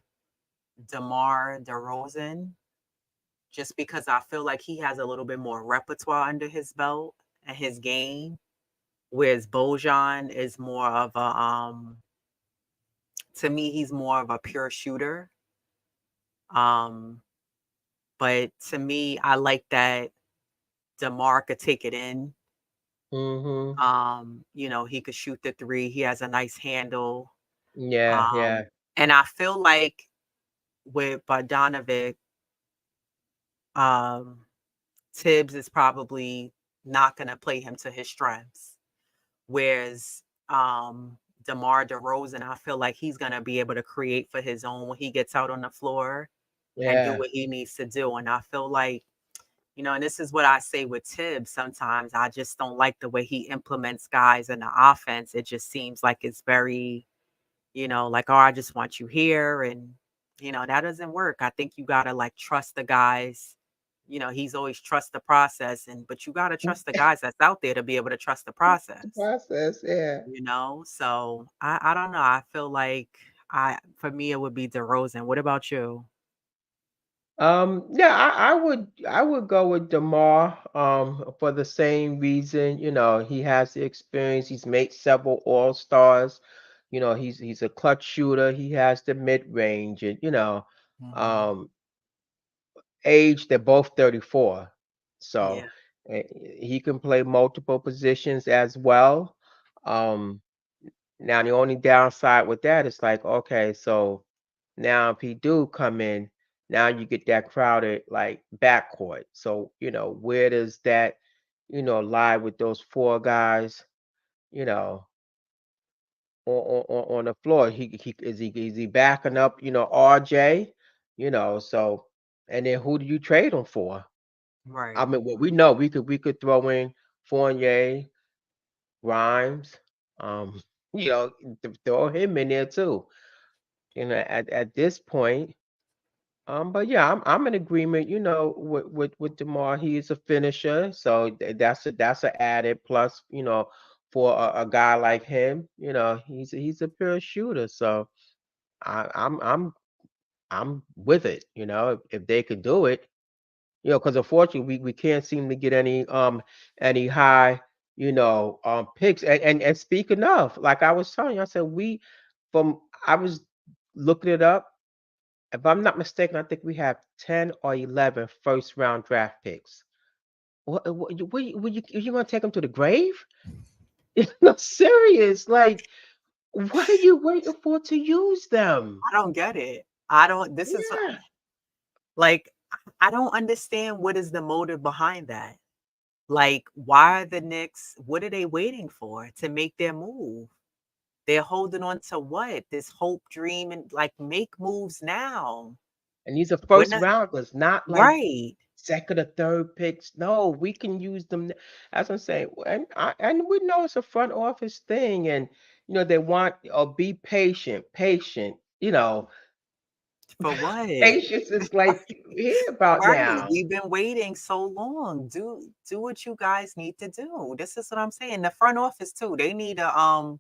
DeMar DeRozan just because I feel like he has a little bit more repertoire under his belt and his game, whereas Bojan is more of to me, he's more of a pure shooter. Um, but to me, I like that DeMar could take it in. Mm-hmm. He could shoot the three. He has a nice handle. Yeah, Um, yeah. and I feel like with Bogdanovic, um, Tibbs is probably not going to play him to his strengths. Whereas DeMar DeRozan, I feel like he's going to be able to create for his own when he gets out on the floor and do Yeah. what he needs to do. And I feel like, and this is what I say with Tibbs sometimes, I just don't like the way he implements guys in the offense. It just seems like it's very, like, oh, I just want you here. And, that doesn't work. I think you got to like trust the guys. He's always trust the process. But you got to trust the guys that's out there to be able to trust the The process. process, yeah. So I don't know. I feel like for me it would be DeRozan. What about you? Yeah, I would go with DeMar for the same reason. He has the experience. He's made several All-Stars. He's a clutch shooter. He has the mid-range, and Hmm. um, age they're both 34, Yeah. so eh, he can play multiple positions as well. Um, Now the only downside with that is like, okay, so now if he do come in, now you get that crowded like backcourt. So, where does that lie with those four guys, you know, on the floor. He backing up, RJ, so and then who do you trade him for? I Right. mean, well, we know we could throw in Fournier, Grimes, um, you know, throw him in there too. At this point, but yeah, I'm in agreement. With Demar, he is a finisher, so that's a added plus. For a guy like him, he's a pure shooter. So I'm with it. If they could do it, because unfortunately we can't seem to get any high picks. And speaking of, like I was telling you, I said from I was looking it up. If I'm not mistaken, I think we have 10 or 11 first round draft picks. You gonna take them to the grave? No, serious. Like, what are you waiting for to use them? I don't get it. I don't. This is Yeah. like I don't understand what is the motive behind that. Like, why are the Knicks? What are they waiting for to make their move? They're holding on to what? This hope, dream, and like make moves now. And these are We're first not rounders, not like right. second or third picks. No, we can use them. As I'm saying, and we know it's a front office thing, and they want be patient, patient. For what? Patience is like here about Right. now. We've been waiting so long. Do what you guys need to do. This is what I'm saying. The front office too. They need uh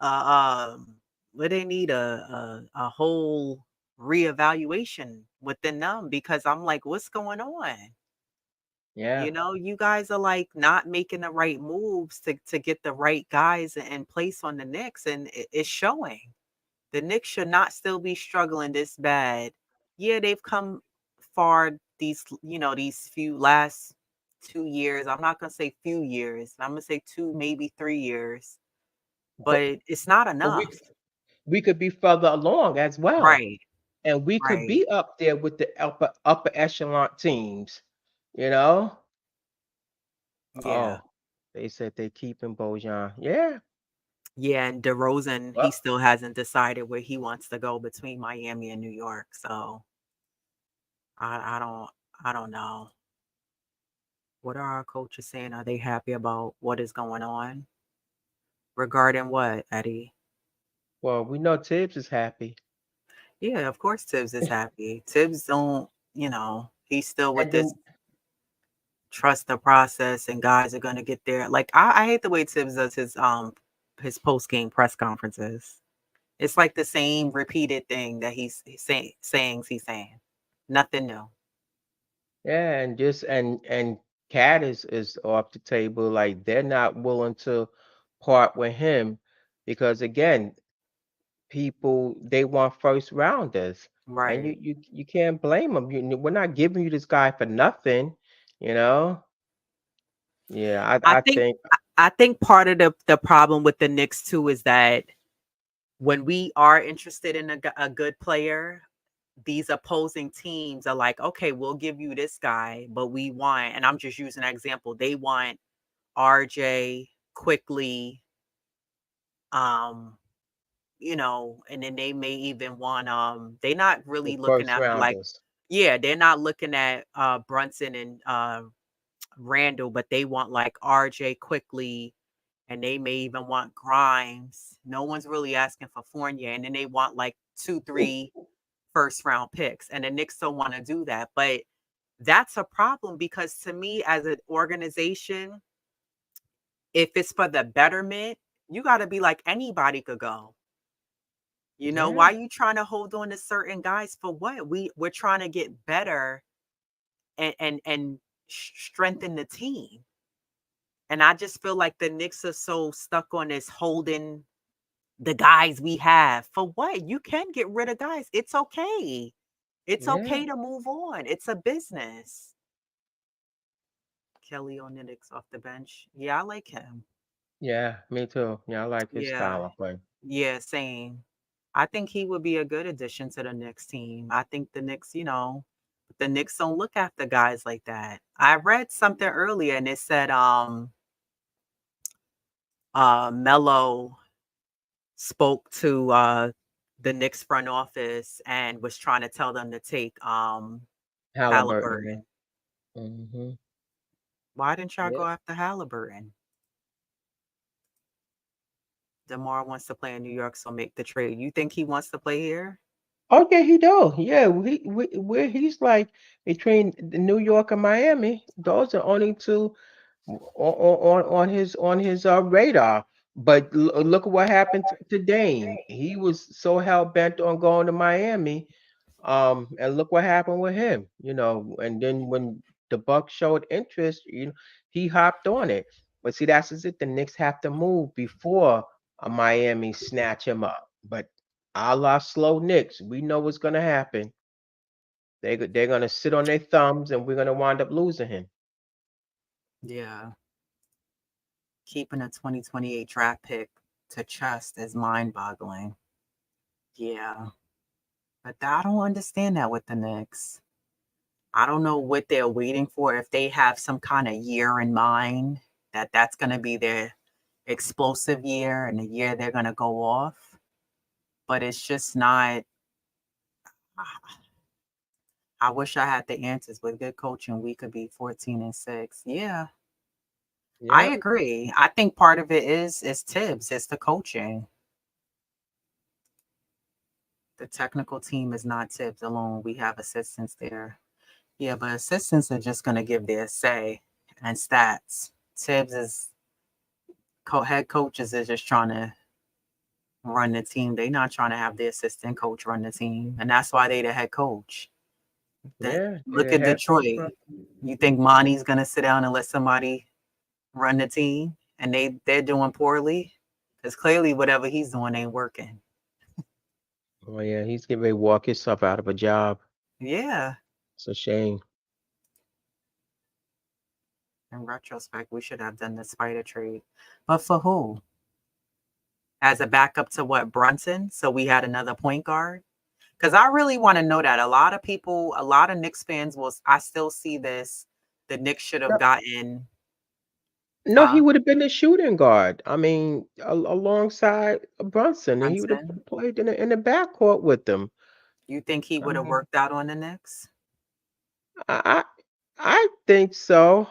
um they need a whole reevaluation within them because I'm like, what's going on? Yeah, You guys are like not making the right moves to get the right guys in place on the Knicks, and it's showing. The Knicks should not still be struggling this bad. Yeah, they've come far these few last 2 years. I'm not gonna say few years. I'm gonna say 2, maybe 3 years, but but it's not but enough. we could be further along as well, Right. and we could Right. be up there with the upper echelon teams. You know. Yeah. Oh, they said they keeping Bojan. Yeah. Yeah, and DeRozan, he Well, still hasn't decided where he wants to go between Miami and New York. So I don't know. What are our coaches saying? Are they happy about what is going on? Regarding what, Eddie? well, we know Tibbs is happy, Yeah, of course Tibbs is happy. Tibbs don't, he's still with and this then trust the process and guys are gonna get there. Like I hate the way Tibbs does his post game press conferences. It's like the same repeated thing that he's saying. Nothing new. yeah, and just and Cat is off the table. Like they're not willing to part with him because again, people they want first rounders, and you Right. you you can't blame them. We're not giving you this guy for nothing, you know. Yeah, I I think think I think part of the problem with the Knicks too is that when we are interested in a good player, these opposing teams are like, okay, we'll give you this guy, but we want, and I'm just using an example, they want RJ quickly, um, and then they may even want they're not the really looking first at like, rounders. yeah, they're not looking at Brunson and Randle, but they want like RJ quickly, and they may even want Grimes. No one's really asking for Fournier, and then they want like 2, 3 first round picks, and the Knicks don't want to do that. But that's a problem because to me, as an organization, if it's for the betterment, you got to be like anybody could go. Yeah, Why are you trying to hold on to certain guys for what? We're trying to get better and strengthen the team. And I just feel like the Knicks are so stuck on this holding the guys we have. For what? You can get rid of guys. It's okay. It's yeah, okay to move on. It's a business. Kelly Onynix off the bench. Yeah, I like him. yeah. Me too. Yeah, I like his Yeah. style of play. Yeah, same. I think he would be a good addition to the Knicks team. I think the Knicks, the Knicks don't look after guys like that. I read something earlier and it said Melo spoke to the Knicks front office and was trying to tell them to take Halliburton, Halliburton. yeah. Mhm. Why didn't y'all Yeah. go after Halliburton? DeMar wants to play in New York, so make the trade. You think he wants to play here? Oh, yeah, he do. Yeah, where he's like between the New York and Miami, those are only two on his radar. But look at what happened to Dame. He was so hell bent on going to Miami. And look what happened with him, and then when the Bucks showed interest, he hopped on it. But see, that's just it. The Knicks have to move before a Miami snatch him up. But a la slow Knicks, we know what's gonna happen. They're gonna sit on their thumbs, and we're gonna wind up losing him. Yeah. Keeping a 2028 draft pick to trust is mind boggling. Yeah. But I don't understand that with the Knicks. I don't know what they're waiting for. If they have some kind of year in mind that's going to be their explosive year and the year they're going to go off. But it's just not. I wish I had the answers. With good coaching, we could be 14-6. Yeah, I Yep. agree. I think part of it is Tibbs. It's the coaching. The technical team is not Tibbs alone. We have assistants there. Yeah, but assistants are just going to give their say and stats. Tibbs is head coaches are just trying to run the team. They're not trying to have the assistant coach run the team, and that's why they the head coach. That Yeah, they're look the at head coach. Detroit. You think Monty's gonna sit down and let somebody run the team, and they're doing poorly? Because clearly, whatever he's doing ain't working. Oh yeah, he's getting ready to walk himself out of a job. Yeah. It's a shame. In retrospect, we should have done the spider trade, but for who? As a backup to what, Brunson? So we had another point guard. Because I really want to know that a lot of people, a lot of Knicks fans will. I still see this. The Knicks should have No, gotten, no, he huh? would have been the shooting guard. I mean, alongside Brunson, and he would have Brunson. played in the backcourt with them. You think he I would have mean, worked out on the Knicks? I I think so.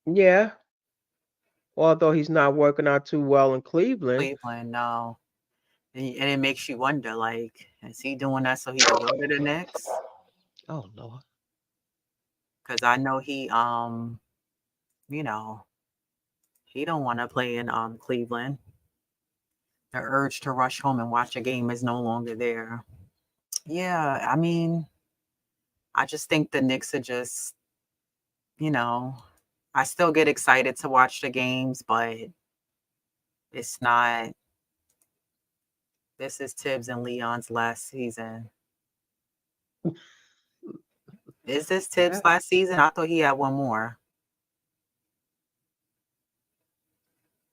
Yeah, although he's not working out too well in Cleveland. Cleveland, no. And it makes you wonder, like, is he doing that so he could go to the Knicks? Oh Lord. Because I know you know, he don't want to play in Cleveland. The urge to rush home and watch a game is no longer there. Yeah, I mean, I just think the Knicks are just, you know, I still get excited to watch the games, but it's not. This is Tibbs and Leon's last season. Is this Yeah, Tibbs' last season? I thought he had one more.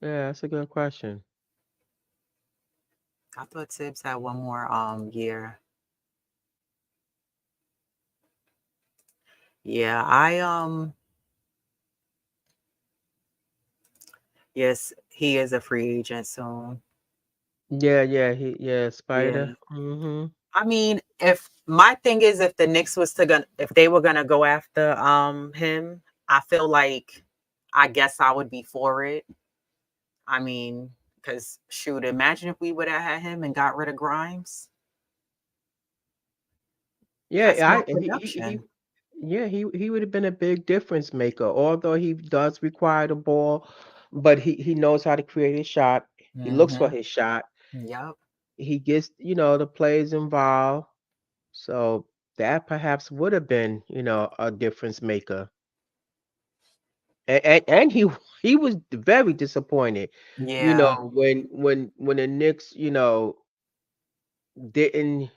yeah, that's a good question. I thought Tibbs had one more year. Yeah, yes, he is a free agent soon. Yeah, Yeah. Spider. Mm-hmm. I mean, if my thing is if the Knicks was to gonna if they were gonna go after him, I feel like I guess I would be for it. I mean, because shoot, imagine if we would have had him and got rid of Grimes. Yeah, That's more he production. yeah, he would have been a big difference maker. Although he does require the ball, but he knows how to create his shot. He looks for Mm-hmm. his shot. Yep. He gets, the players involved. So that perhaps would have been, a difference maker. And he was very disappointed, Yeah. when the Knicks, didn't,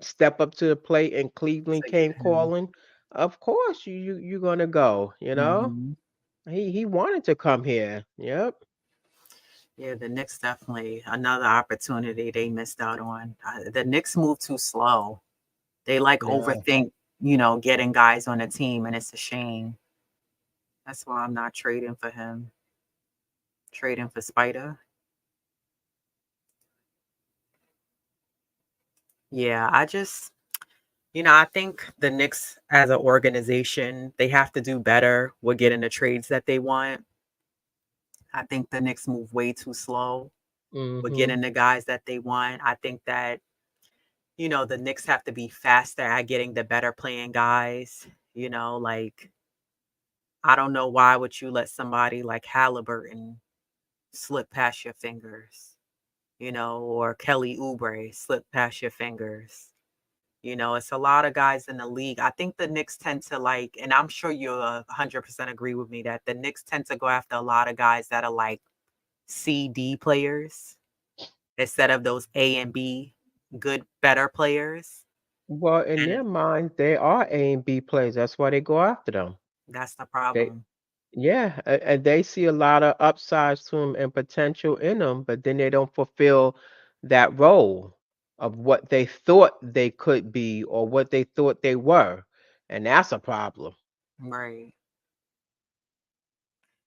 step up to the plate and Cleveland To get came him. calling. Of course you're gonna go. Mm-hmm. He wanted to come here. Yep. Yeah, the Knicks definitely another opportunity they missed out on. The Knicks moved too slow. They like Yeah. overthink, getting guys on the team, and it's a shame. That's why I'm not trading for him. Trading for Spider. Yeah, I think the Knicks as an organization, they have to do better with getting the trades that they want. I think the Knicks move way too slow with Mhm. getting the guys that they want. I think that, the Knicks have to be faster at getting the better playing guys. Like, I don't know why would you let somebody like Halliburton slip past your fingers, or Kelly Oubre slip past your fingers. It's a lot of guys in the league. I think the Knicks tend to like, and I'm sure you'll 100% agree with me that the Knicks tend to go after a lot of guys that are like CD players instead of those A and B good, better players. Well, in And their mind, they are A and B players. That's why they go after them. that's the They problem. Yeah, and they see a lot of upsides to them and potential in them, but then they don't fulfill that role of what they thought they could be or what they thought they were, and that's a problem. Right.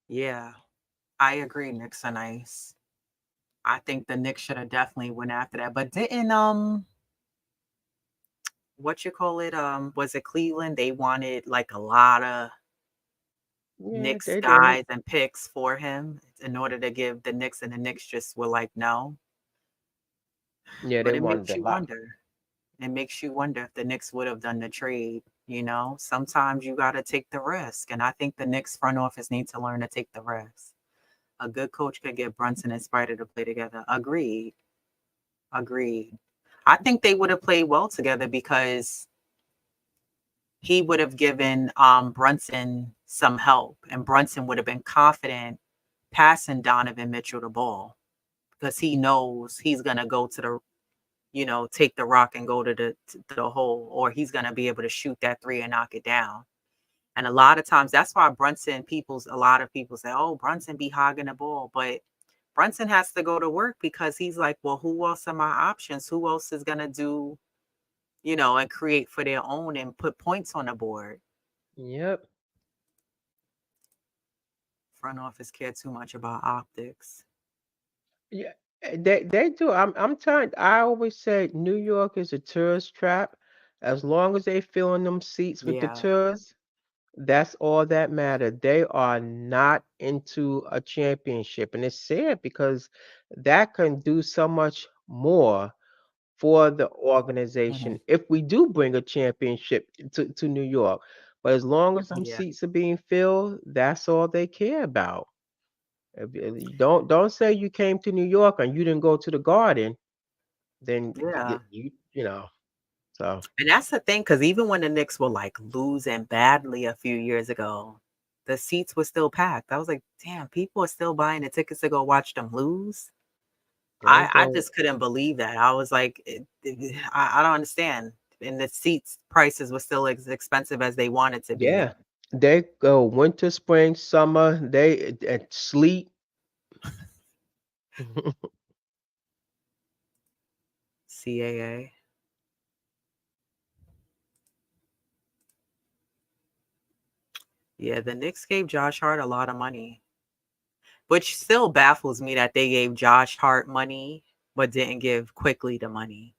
Yeah, I agree. Knicks are nice. I think the Knicks should have definitely went after that. But didn't what you call it? Was it Cleveland? They wanted like a lot of Yeah, Knicks they did. guys and picks for him in order to give the Knicks, and the Knicks just were like, no. Yeah, they But it wanted makes a you lot. wonder. It makes you wonder if the Knicks would have done the trade. Sometimes you got to take the risk. And I think the Knicks front office needs to learn to take the risk. A good coach could get Brunson and Spider to play together. Agreed. Agreed. I think they would have played well together because he would have given Brunson some help, and Brunson would have been confident passing Donovan Mitchell the ball because he knows he's gonna go to the take the rock and go to the hole, or he's gonna be able to shoot that three and knock it down. And a lot of times that's why a lot of people say, oh, Brunson be hogging the ball. But Brunson has to go to work because he's like, well, who else are my options? Who else is gonna do, and create for their own and put points on the board? Yep. Front office care too much about optics. Yeah, they do. I'm trying. I always say New York is a tourist trap. As long as they fill in them seats with the Yeah. tourists, that's all that matter. They are not into a championship, and it's sad because that can do so much more for the Mhm. organization if we do bring a championship to New York. But as long as some Yeah. seats are being filled, that's all they care about. If don't say you came to New York and you didn't go to the Garden, then Yeah. you know. So And that's the thing, because even when the Knicks were like losing badly a few years ago, the seats were still packed. I was like, damn, people are still buying the tickets to go watch them lose. they I go. just couldn't believe that. I was like, I don't understand. And the seats prices were still as expensive as they wanted to be. Yeah, they go winter, spring, summer. They at sleet. CAA. Yeah, the Knicks gave Josh Hart a lot of money, which still baffles me that they gave Josh Hart money but didn't give Quickly the money.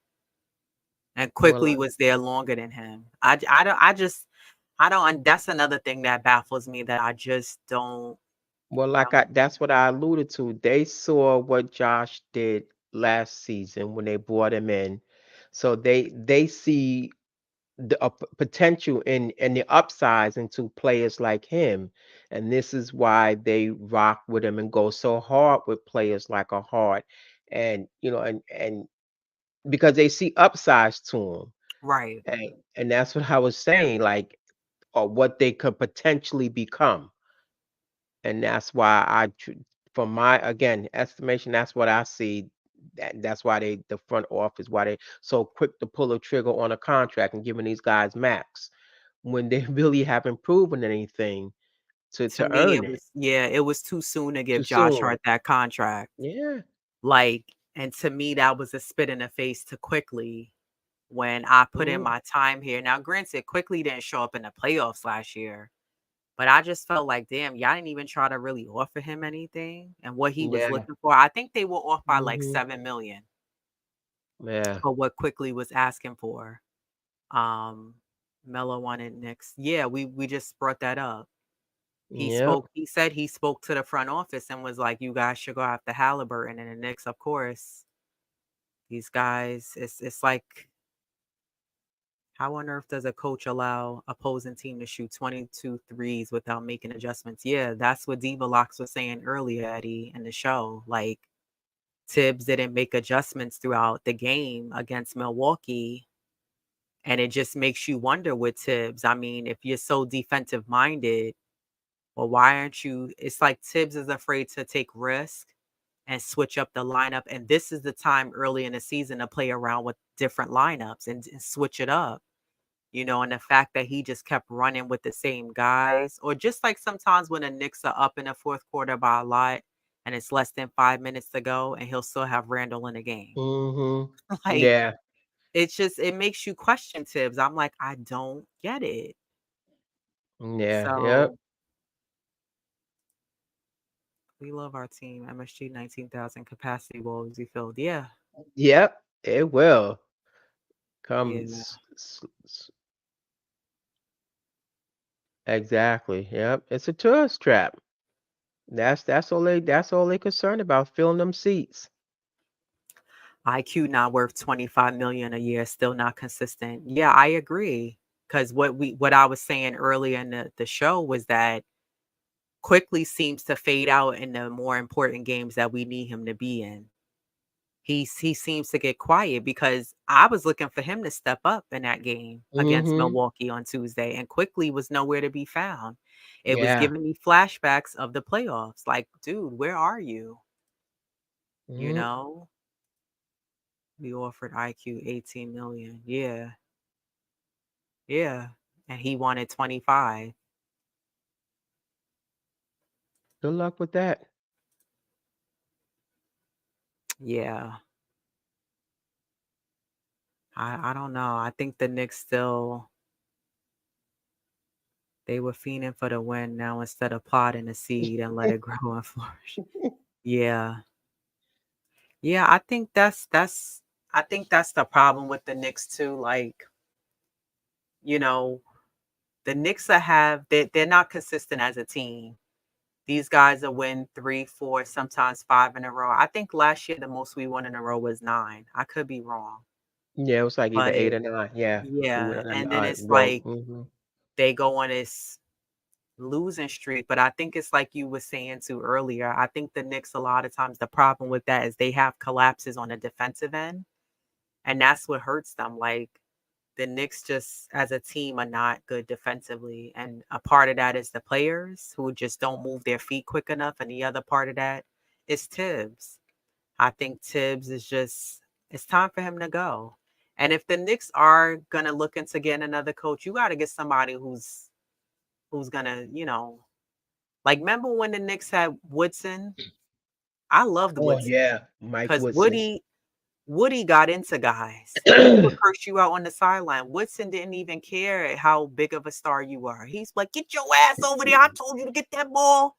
And Well, Quickly was there longer than him. I don't, that's another thing that baffles me that I just like don't, that's what I alluded to. They saw what Josh did last season when they brought him in, so they see the potential in the upsides into players like him, and this is why they rock with him and go so hard with players like a Hart, and and because they see upsides to him, right. and that's what I was saying, like or what they could potentially become, and that's why from my again estimation, that's what I see. That's why the front office why they so quick to pull a trigger on a contract and giving these guys max when they really haven't proven anything To to me, earn it. it was too soon to give Too Josh soon. Hart that contract. Yeah. Like, and to me, that was a spit in the face to Quickly. when I put in Mhm. my time here. Now, granted, Quickly didn't show up in the playoffs last year, but I just felt like, damn, y'all didn't even try to really offer him anything and what he was Yeah. looking for. I think they were off by like Mhm. 7 million Yeah. for what Quickly was asking for. Um, Melo wanted Knicks. Yeah, we just brought that up. Yep. He said he spoke to the front office and was like, you guys should go after Halliburton and the Knicks, of course. These guys, it's like, how on earth does a coach allow opposing team to shoot 22 threes without making adjustments? Yeah, that's what Diva Locks was saying earlier, Eddie, in the show. Like, Tibbs didn't make adjustments throughout the game against Milwaukee. And it just makes you wonder with Tibbs. I mean, if you're so defensive minded, well, why aren't you? It's like Tibbs is afraid to take risk and switch up the lineup. And this is the time early in the season to play around with different lineups and switch it up. And the fact that he just kept running with the same guys, or just like sometimes when the Knicks are up in the fourth quarter by a lot and it's less than 5 minutes to go, and he'll still have Randle in the game. Mhm. Like, Yeah. it makes you question Tibbs. I'm like, I don't get it. Yeah. Yep. So we love our team. MSG 19,000 capacity will be filled. Yeah. Yep. It will come. Yeah. Exactly. Yep. It's a tourist trap. That's all they concerned about, filling them seats. IQ not worth 25 million a year, still not consistent. Yeah, I agree. Because what I was saying earlier in the show was that quickly seems to fade out in the more important games that we need him to be in. He seems to get quiet because I was looking for him to step up in that game against Mhm. Milwaukee on Tuesday, and quickly was nowhere to be found. It was Yeah. giving me flashbacks of the playoffs. Like, dude, where are you? You Mhm. know, we offered IQ 18 million. Yeah. Yeah. And he wanted 25. Good luck with that. Yeah. I don't know. I think the Knicks still they were fiending for the win now instead of plotting the seed and let it grow and flourish. Yeah. Yeah, I think that's the problem with the Knicks too. Like, you know, the Knicks they're not consistent as a team. These guys will win 3, 4, sometimes 5 in a row. I think last year the most we won in a row was 9. I could be wrong. Yeah, it was like either 8 But or 9. Yeah. We yeah, went on a and then 9 it's row. like Mhm. they go on this losing streak, but I think it's like you were saying too earlier. I think the Knicks a lot of times the problem with that is they have collapses on the defensive end, and that's what hurts them. Like the Knicks just as a team are not good defensively, and a part of that is the players who just don't move their feet quick enough, and the other part of that is Tibbs. I think Tibbs is just it's time for him to go. And if the Knicks are gonna look into getting another coach, you got to get somebody who's gonna, like remember when the Knicks had Woodson? I loved Oh, Woodson yeah. Mike because Woodson. Woody got into guys. He would curse you out on the sideline. Woodson didn't even care how big of a star you were. He's like, get your ass over there. I told you to get that ball.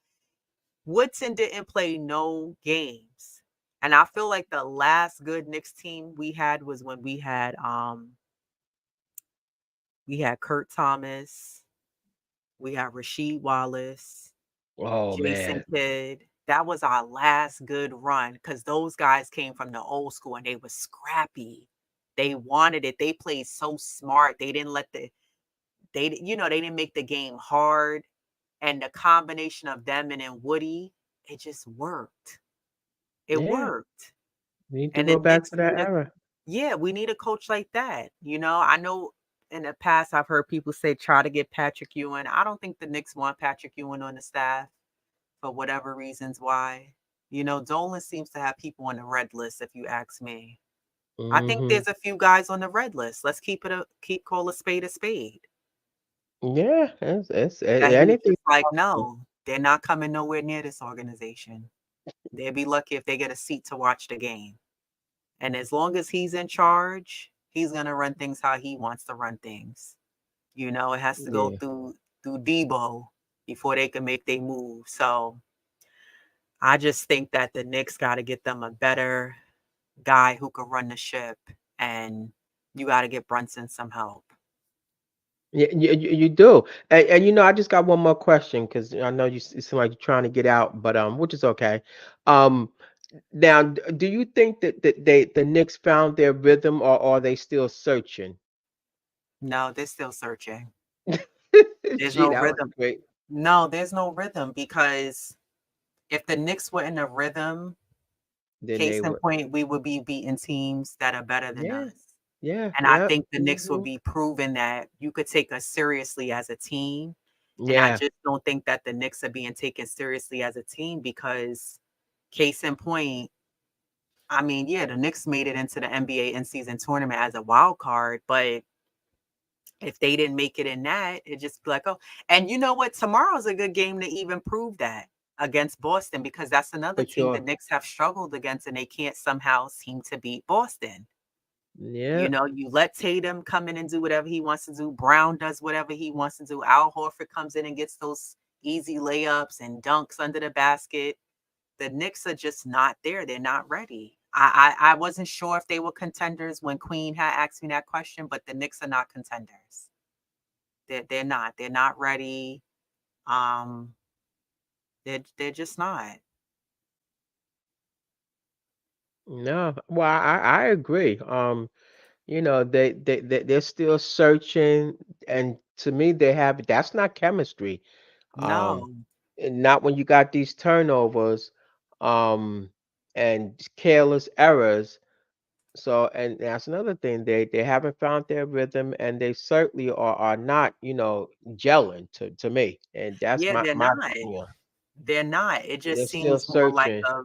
Woodson didn't play no games. And I feel like the last good Knicks team we had was when we had Kurt Thomas, we had Rasheed Wallace, Oh, Jason man. Kidd. That was our last good run because those guys came from the old school and they were scrappy. They wanted it. They played so smart. They didn't let they didn't make the game hard. And the combination of them and then Woody, it just worked. It Yeah. worked. We need to And the go back Knicks to that era. we need a coach like that. I know in the past I've heard people say try to get Patrick Ewing. I don't think the Knicks want Patrick Ewing on the staff for whatever reasons why. Dolan seems to have people on the red list, if you ask me. I think Mhm. there's a few guys on the red list. Let's keep call a spade a spade. Yeah. It's That he's anything just like, possible. no, they're not coming nowhere near this organization. They'll be lucky if they get a seat to watch the game. And as long as he's in charge, He's gonna run things how he wants to run things. You know, it has to go Yeah. through Debo before they can make their move. So I just think that the Knicks got to get them a better guy who can run the ship, and you got to get Brunson some help. Yeah, you do. And I just got one more question because I know it seem like you're trying to get out, but which is okay. Um, Now, do you think that the Knicks found their rhythm, or are they still searching? No, they're still searching. There's Gee, no that was rhythm. great. No, there's no rhythm because if the Knicks were in a rhythm, Then case they in were. point, we would be beating teams that are better than Yeah, us. yeah, And I yeah. think the Knicks will Hmm. be proven that you could take us seriously as a team. And I Yeah, just don't think that the Knicks are being taken seriously as a team because, case in point, I mean, yeah, the Knicks made it into the NBA in season tournament as a wild card, but if they didn't make it in that, it just be like, oh, and you know what? Tomorrow's a good game to even prove that against Boston because that's another for team the sure. Knicks have struggled against and they can't somehow seem to beat Boston. Yeah, You know, you let Tatum come in and do whatever he wants to do. Brown does whatever he wants to do. Al Horford comes in and gets those easy layups and dunks under the basket. The Knicks are just not there. They're not ready. I wasn't sure if they were contenders when Queen had asked me that question, but the Knicks are not contenders. They're not. They're not ready. Um, they're just not. no. Well, I agree. They're still searching, and to me, that's not chemistry. Um, No. and not when you got these turnovers, um, and careless errors. So, and that's another thing. They haven't found their rhythm, and they certainly are not, gelling to me. And that's Yeah, they're my not. yeah. They're not. It They're just still seems more like searching. a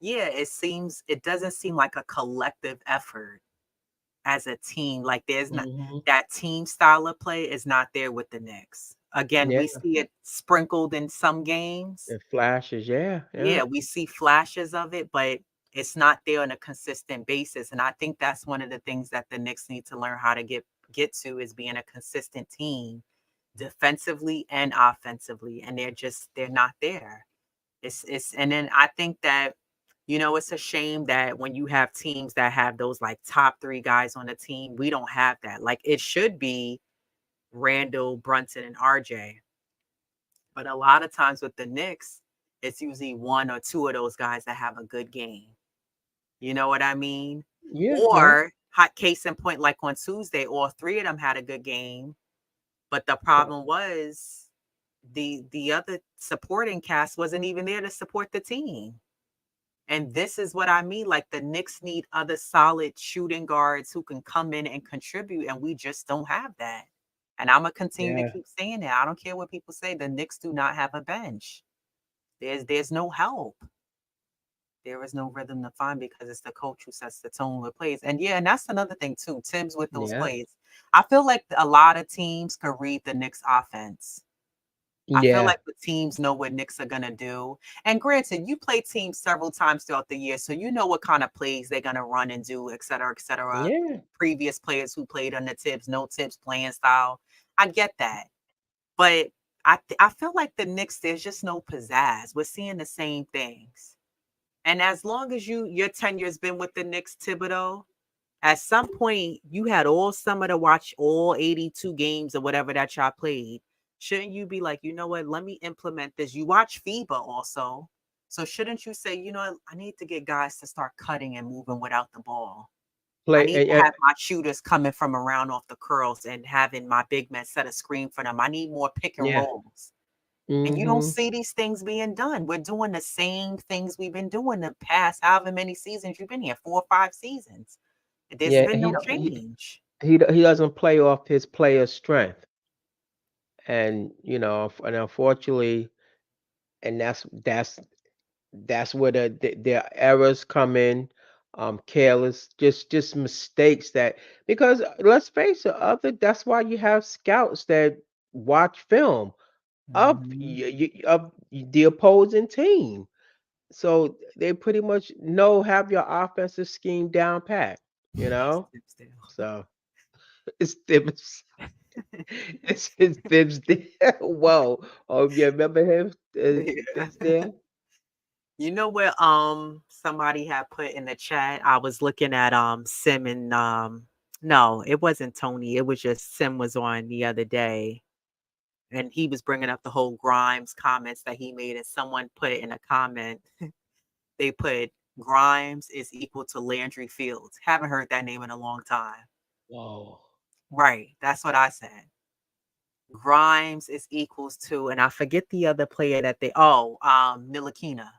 yeah, it doesn't seem like a collective effort as a team. Like there's not Hmm. that team style of play is not there with the Knicks. Again, Yeah, we see it sprinkled in some games. it flashes. Yeah, yeah, Yeah, we see flashes of it, but it's not there on a consistent basis. And I think that's one of the things that the Knicks need to learn how to get to is being a consistent team defensively and offensively. And they're not there. It's and then I think that it's a shame that when you have teams that have those like top three guys on the team, we don't have that. Like it should be Randle, Brunson, and RJ. But a lot of times with the Knicks, it's usually one or two of those guys that have a good game. You know what I mean? yeah, yeah, Or hot case in point, like on Tuesday, all three of them had a good game. But the problem was the other supporting cast wasn't even there to support the team. And this is what I mean. Like the Knicks need other solid shooting guards who can come in and contribute, and we just don't have that. And I'm gonna continue to yeah, keep saying that. I don't care what people say. The Knicks do not have a bench. There's no help. There is no rhythm to find because it's the coach who sets the tone with plays. And yeah, and that's another thing too. Tibbs with those yeah, plays. I feel like a lot of teams could read the Knicks offense. I feel yeah, like the teams know what Knicks are gonna do. And granted, you play teams several times throughout the year, so you know what kind of plays they're gonna run and do, et cetera, et cetera. yeah, Previous players who played under Tibbs, no Tibbs playing style. I get that. But I feel like the Knicks, there's just no pizzazz. We're seeing the same things. And as long as your tenure has been with the Knicks, Thibodeau, at some point you had all summer to watch all 82 games or whatever that y'all played. Shouldn't you be like, you know what, let me implement this? You watch FIBA also. So shouldn't you say, you know what, I need to get guys to start cutting and moving without the ball. I play need to and have my shooters coming from around off the curls and having my big men set a screen for them. I need more pick and yeah. rolls. And you don't Hmm. see these things being done. We're doing the same things we've been doing the past however many seasons you've been here, 4 or 5 seasons. There's Yeah, been and no change. he doesn't play off his player's strength, and and unfortunately, and that's where the errors come in, careless, just mistakes that because let's face it, other that's why you have scouts that watch film of Mhm. the opposing team, so they pretty much have your offensive scheme down pat. you know? Snipsdale. So it's Thibs. It's Thibs. Whoa. Oh, you remember him? Yeah. Thibs there? You know what somebody had put in the chat? I was looking at Sim and no, it wasn't Tony. It was just Sim was on the other day and he was bringing up the whole Grimes comments that he made and someone put in a comment. They put Grimes is equal to Landry Fields. Haven't heard that name in a long time. Whoa. Right. That's what I said. Grimes is equals to, and I forget the other player that Nilakina.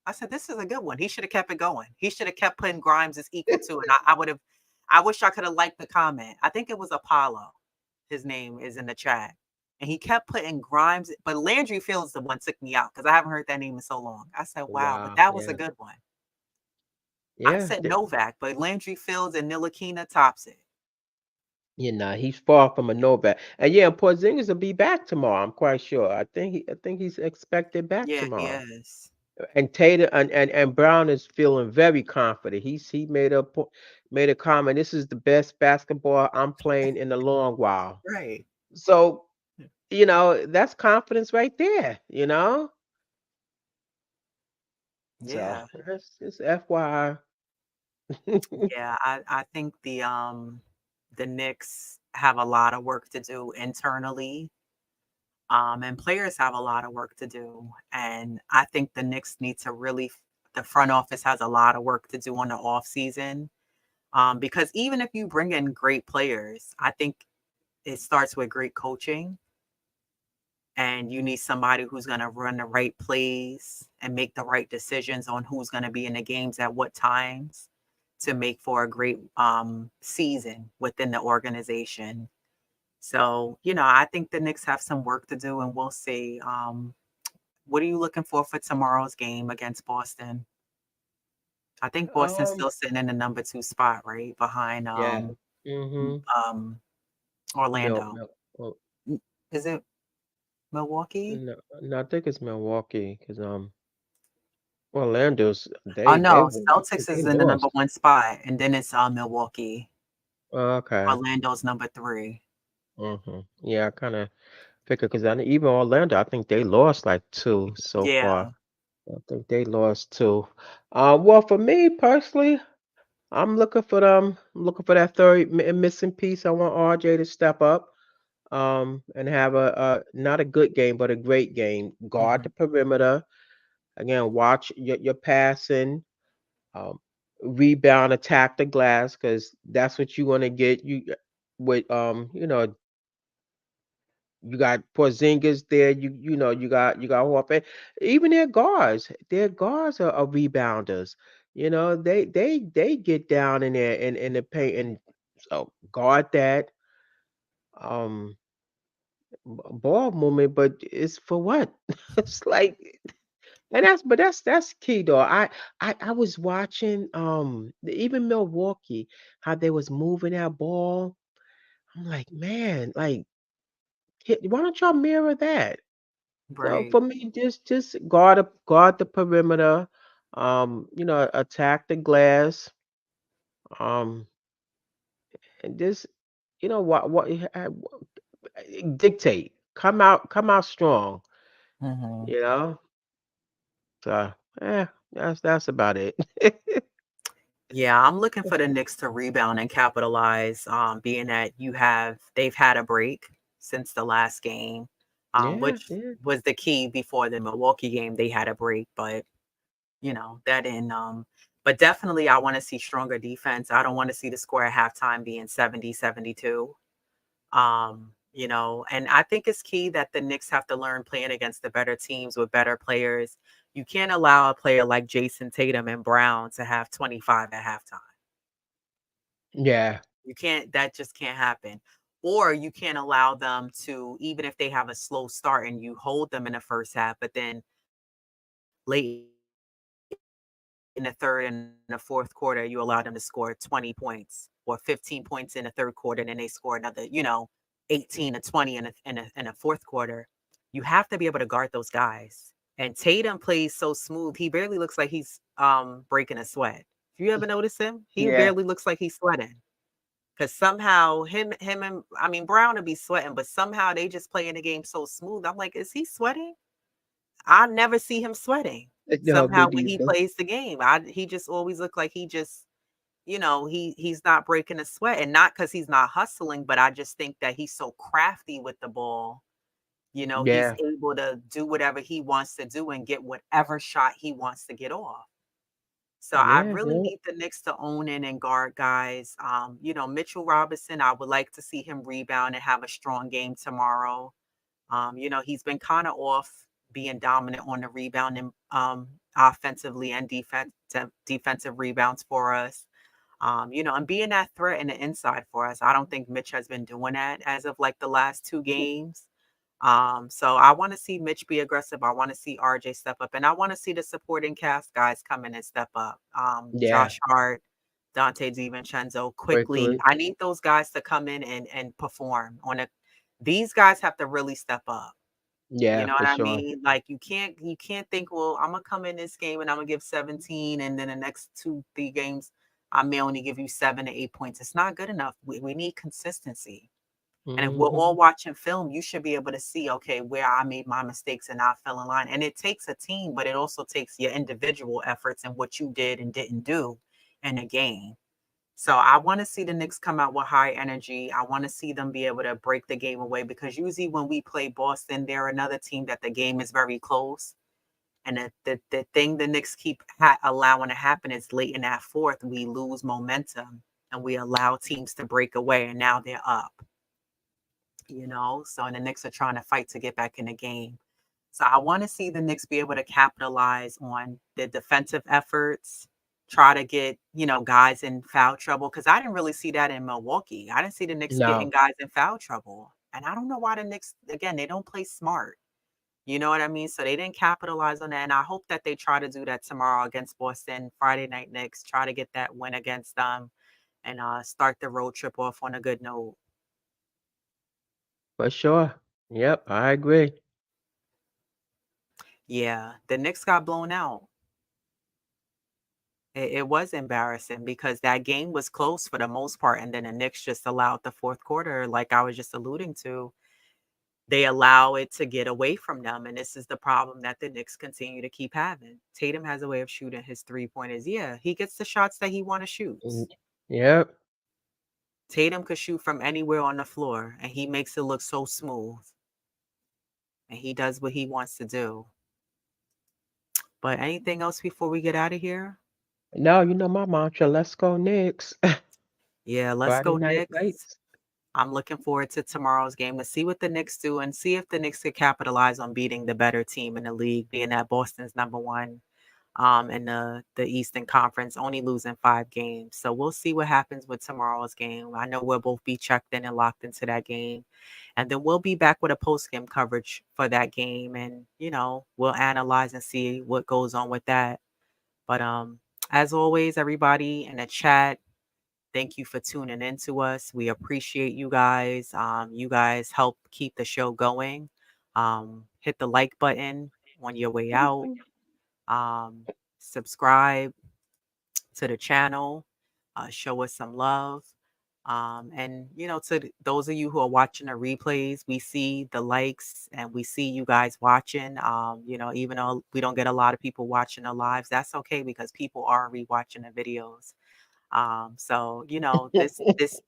I said, this is a good one. He should have kept it going. He should have kept putting Grimes is equal to, and I would have, I wish I could have liked the comment. I think it was Apollo. His name is in the chat. And he kept putting Grimes, but Landry Fields the one took me out because I haven't heard that name in so long. I said, wow, but Wow. that was a Yeah. good one. I Yeah. said Novak, but Landry Fields and Nilakina tops it. He's far from a no back. And yeah, and Porzingis will be back tomorrow. I'm quite sure. I think he's expected back Yeah, he tomorrow. is. And Tatum and Brown is feeling very confident. He made a comment. This is the best basketball I'm playing in a long while. Right. So that's confidence right there. So Yeah. that's just FYI. Yeah, I think the Knicks have a lot of work to do internally. And players have a lot of work to do. And I think the Knicks need to really the front office has a lot of work to do on the off season. Because even if you bring in great players, I think it starts with great coaching. And you need somebody who's going to run the right plays and make the right decisions on who's going to be in the games at what times to make for a great season within the organization. So, I think the Knicks have some work to do, and we'll see. What are you looking for tomorrow's game against Boston? I think Boston's um still sitting in the number 2 spot, right behind yeah. Mhm. um, Mil, Orlando. Mil, oh, Is it Milwaukee? no, no, I think it's Milwaukee because Orlando's Oh they no, won. I think Celtics they is in the number lost. 1 spot, and then it's Milwaukee. Oh, okay. Orlando's number 3. Yeah, I kind of figured because even Orlando, I think they lost like two so far. Yeah. I think they lost two. Well, for me personally, I'm looking for them. I'm looking for that third missing piece. I want RJ to step up, and have a not a good game, but a great game. Guard Mhm. the perimeter. Again, watch your passing. Um, Rebound, attack the glass, because that's what you want to get. With you got Porzingis there. You got Horford. Even their guards are rebounders. They get down in there in the paint, and so guard that um ball movement. But it's for what? It's like, and that's key though. I was watching even Milwaukee, how they was moving that ball. I'm like, man, like, why don't y'all mirror that? So Right. for me, just guard the perimeter, attack the glass, um, and just what dictate. Come out strong. Mhm. You know. So that's about it. Yeah, I'm looking for the Knicks to rebound and capitalize, being that they've had a break since the last game, Yeah, which yeah. was the key before the Milwaukee game. They had a break, but that didn't. But definitely, I want to see stronger defense. I don't want to see the score at halftime being 70-72. And I think it's key that the Knicks have to learn playing against the better teams with better players. You can't allow a player like Jason Tatum and Brown to have 25 at halftime. Yeah. You can't, that just can't happen. Or you can't allow them to, even if they have a slow start and you hold them in the first half, but then late in the third and the fourth quarter, you allow them to score 20 points or 15 points in the third quarter, and then they score another, 18 or 20 in the fourth quarter. You have to be able to guard those guys. And Tatum plays so smooth. He barely looks like he's breaking a sweat. If you ever notice him, he Yeah. barely looks like he's sweating. Cause somehow him and I mean Brown would be sweating, but somehow they just playing the game so smooth. I'm like, is he sweating? I never see him sweating. No, me Somehow when he neither. plays the game, he just always look like he just, he's not breaking a sweat, and not because he's not hustling, but I just think that he's so crafty with the ball. He's Yeah. able to do whatever he wants to do and get whatever shot he wants to get off. So I Yeah, really yeah. need the Knicks to own in and guard guys. Mitchell Robinson, I would like to see him rebound and have a strong game tomorrow. He's been kind of off being dominant on the rebound and offensively and defensive rebounds for us. And being that threat in the inside for us. I don't think Mitch has been doing that as of like the last two games. So I want to see Mitch be aggressive. I want to see RJ step up, and I want to see the supporting cast guys come in and step up. Yeah. Josh Hart, Dante DiVincenzo, quickly. Quickly. I need those guys to come in and perform on it. These guys have to really step up. You Yeah, know for what I sure. mean? Like you can't think, well, I'm gonna come in this game and I'm gonna give 17, and then the next 2, 3 games I may only give you 7 to 8 points. It's not good enough. We need consistency. And if we're all Mhm. watching film, you should be able to see, okay, where I made my mistakes and I fell in line. And it takes a team, but it also takes your individual efforts and what you did and didn't do in a game. So I want to see the Knicks come out with high energy. I want to see them be able to break the game away, because usually when we play Boston, they're another team that the game is very close. And the thing the Knicks keep allowing to happen is late in that fourth, we lose momentum and we allow teams to break away, and now they're up. So and the Knicks are trying to fight to get back in the game. So I want to see the Knicks be able to capitalize on the defensive efforts, try to get, guys in foul trouble. Cause I didn't really see that in Milwaukee. I didn't see the Knicks getting No, guys in foul trouble. And I don't know why the Knicks, again, they don't play smart. You know what I mean? So they didn't capitalize on that. And I hope that they try to do that tomorrow against Boston, Friday night Knicks, try to get that win against them and start the road trip off on a good note. for sure. Yep, I agree. Yeah, the Knicks got blown out. It was embarrassing because that game was close for the most part, and then the Knicks just allowed the fourth quarter, like I was just alluding to, they allow it to get away from them, and this is the problem that the Knicks continue to keep having. Tatum has a way of shooting his three-pointers. Yeah, he gets the shots that he wanna shoot. Mm, yep. Tatum could shoot from anywhere on the floor, and he makes it look so smooth, and he does what he wants to do. But anything else before we get out of here? No, you know my mantra, "Let's go Knicks." Yeah, let's Friday go night Knicks. lights. I'm looking forward to tomorrow's game to see what the Knicks do and see if the Knicks could capitalize on beating the better team in the league, being that Boston's number one in the Eastern Conference, only losing 5 games. So we'll see what happens with tomorrow's game. I know we'll both be checked in and locked into that game. And then we'll be back with a post game coverage for that game. And, we'll analyze and see what goes on with that. But as always, everybody in the chat, thank you for tuning in to us. We appreciate you guys. You guys help keep the show going. Hit the like button on your way out. Um, Subscribe to the channel. Show us some love. And those of you who are watching the replays, we see the likes and we see you guys watching. Even though we don't get a lot of people watching the lives, that's okay because people are rewatching the videos. So this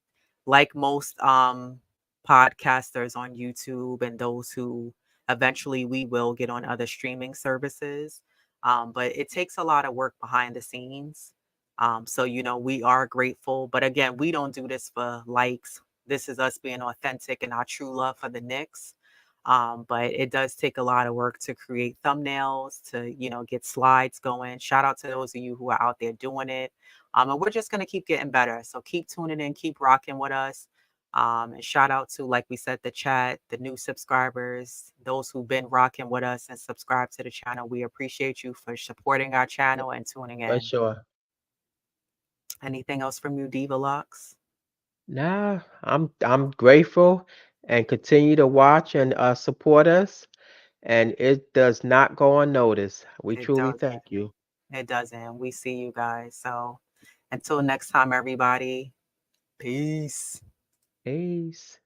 like most podcasters on YouTube and those who eventually we will get on other streaming services. But it takes a lot of work behind the scenes. So we are grateful. But again, we don't do this for likes. This is us being authentic and our true love for the Knicks. But it does take a lot of work to create thumbnails, to get slides going. Shout out to those of you who are out there doing it. And we're just going to keep getting better. So keep tuning in, keep rocking with us. And shout out to, like we said, the chat, the new subscribers, those who've been rocking with us and subscribe to the channel. We appreciate you for supporting our channel and tuning For in. sure. Anything else from you, Diva Lux? Nah, I'm grateful and continue to watch and, support us, and it does not go unnoticed. We It truly doesn't. thank you. It doesn't. We see you guys. So Until next time, everybody. Peace. Peace.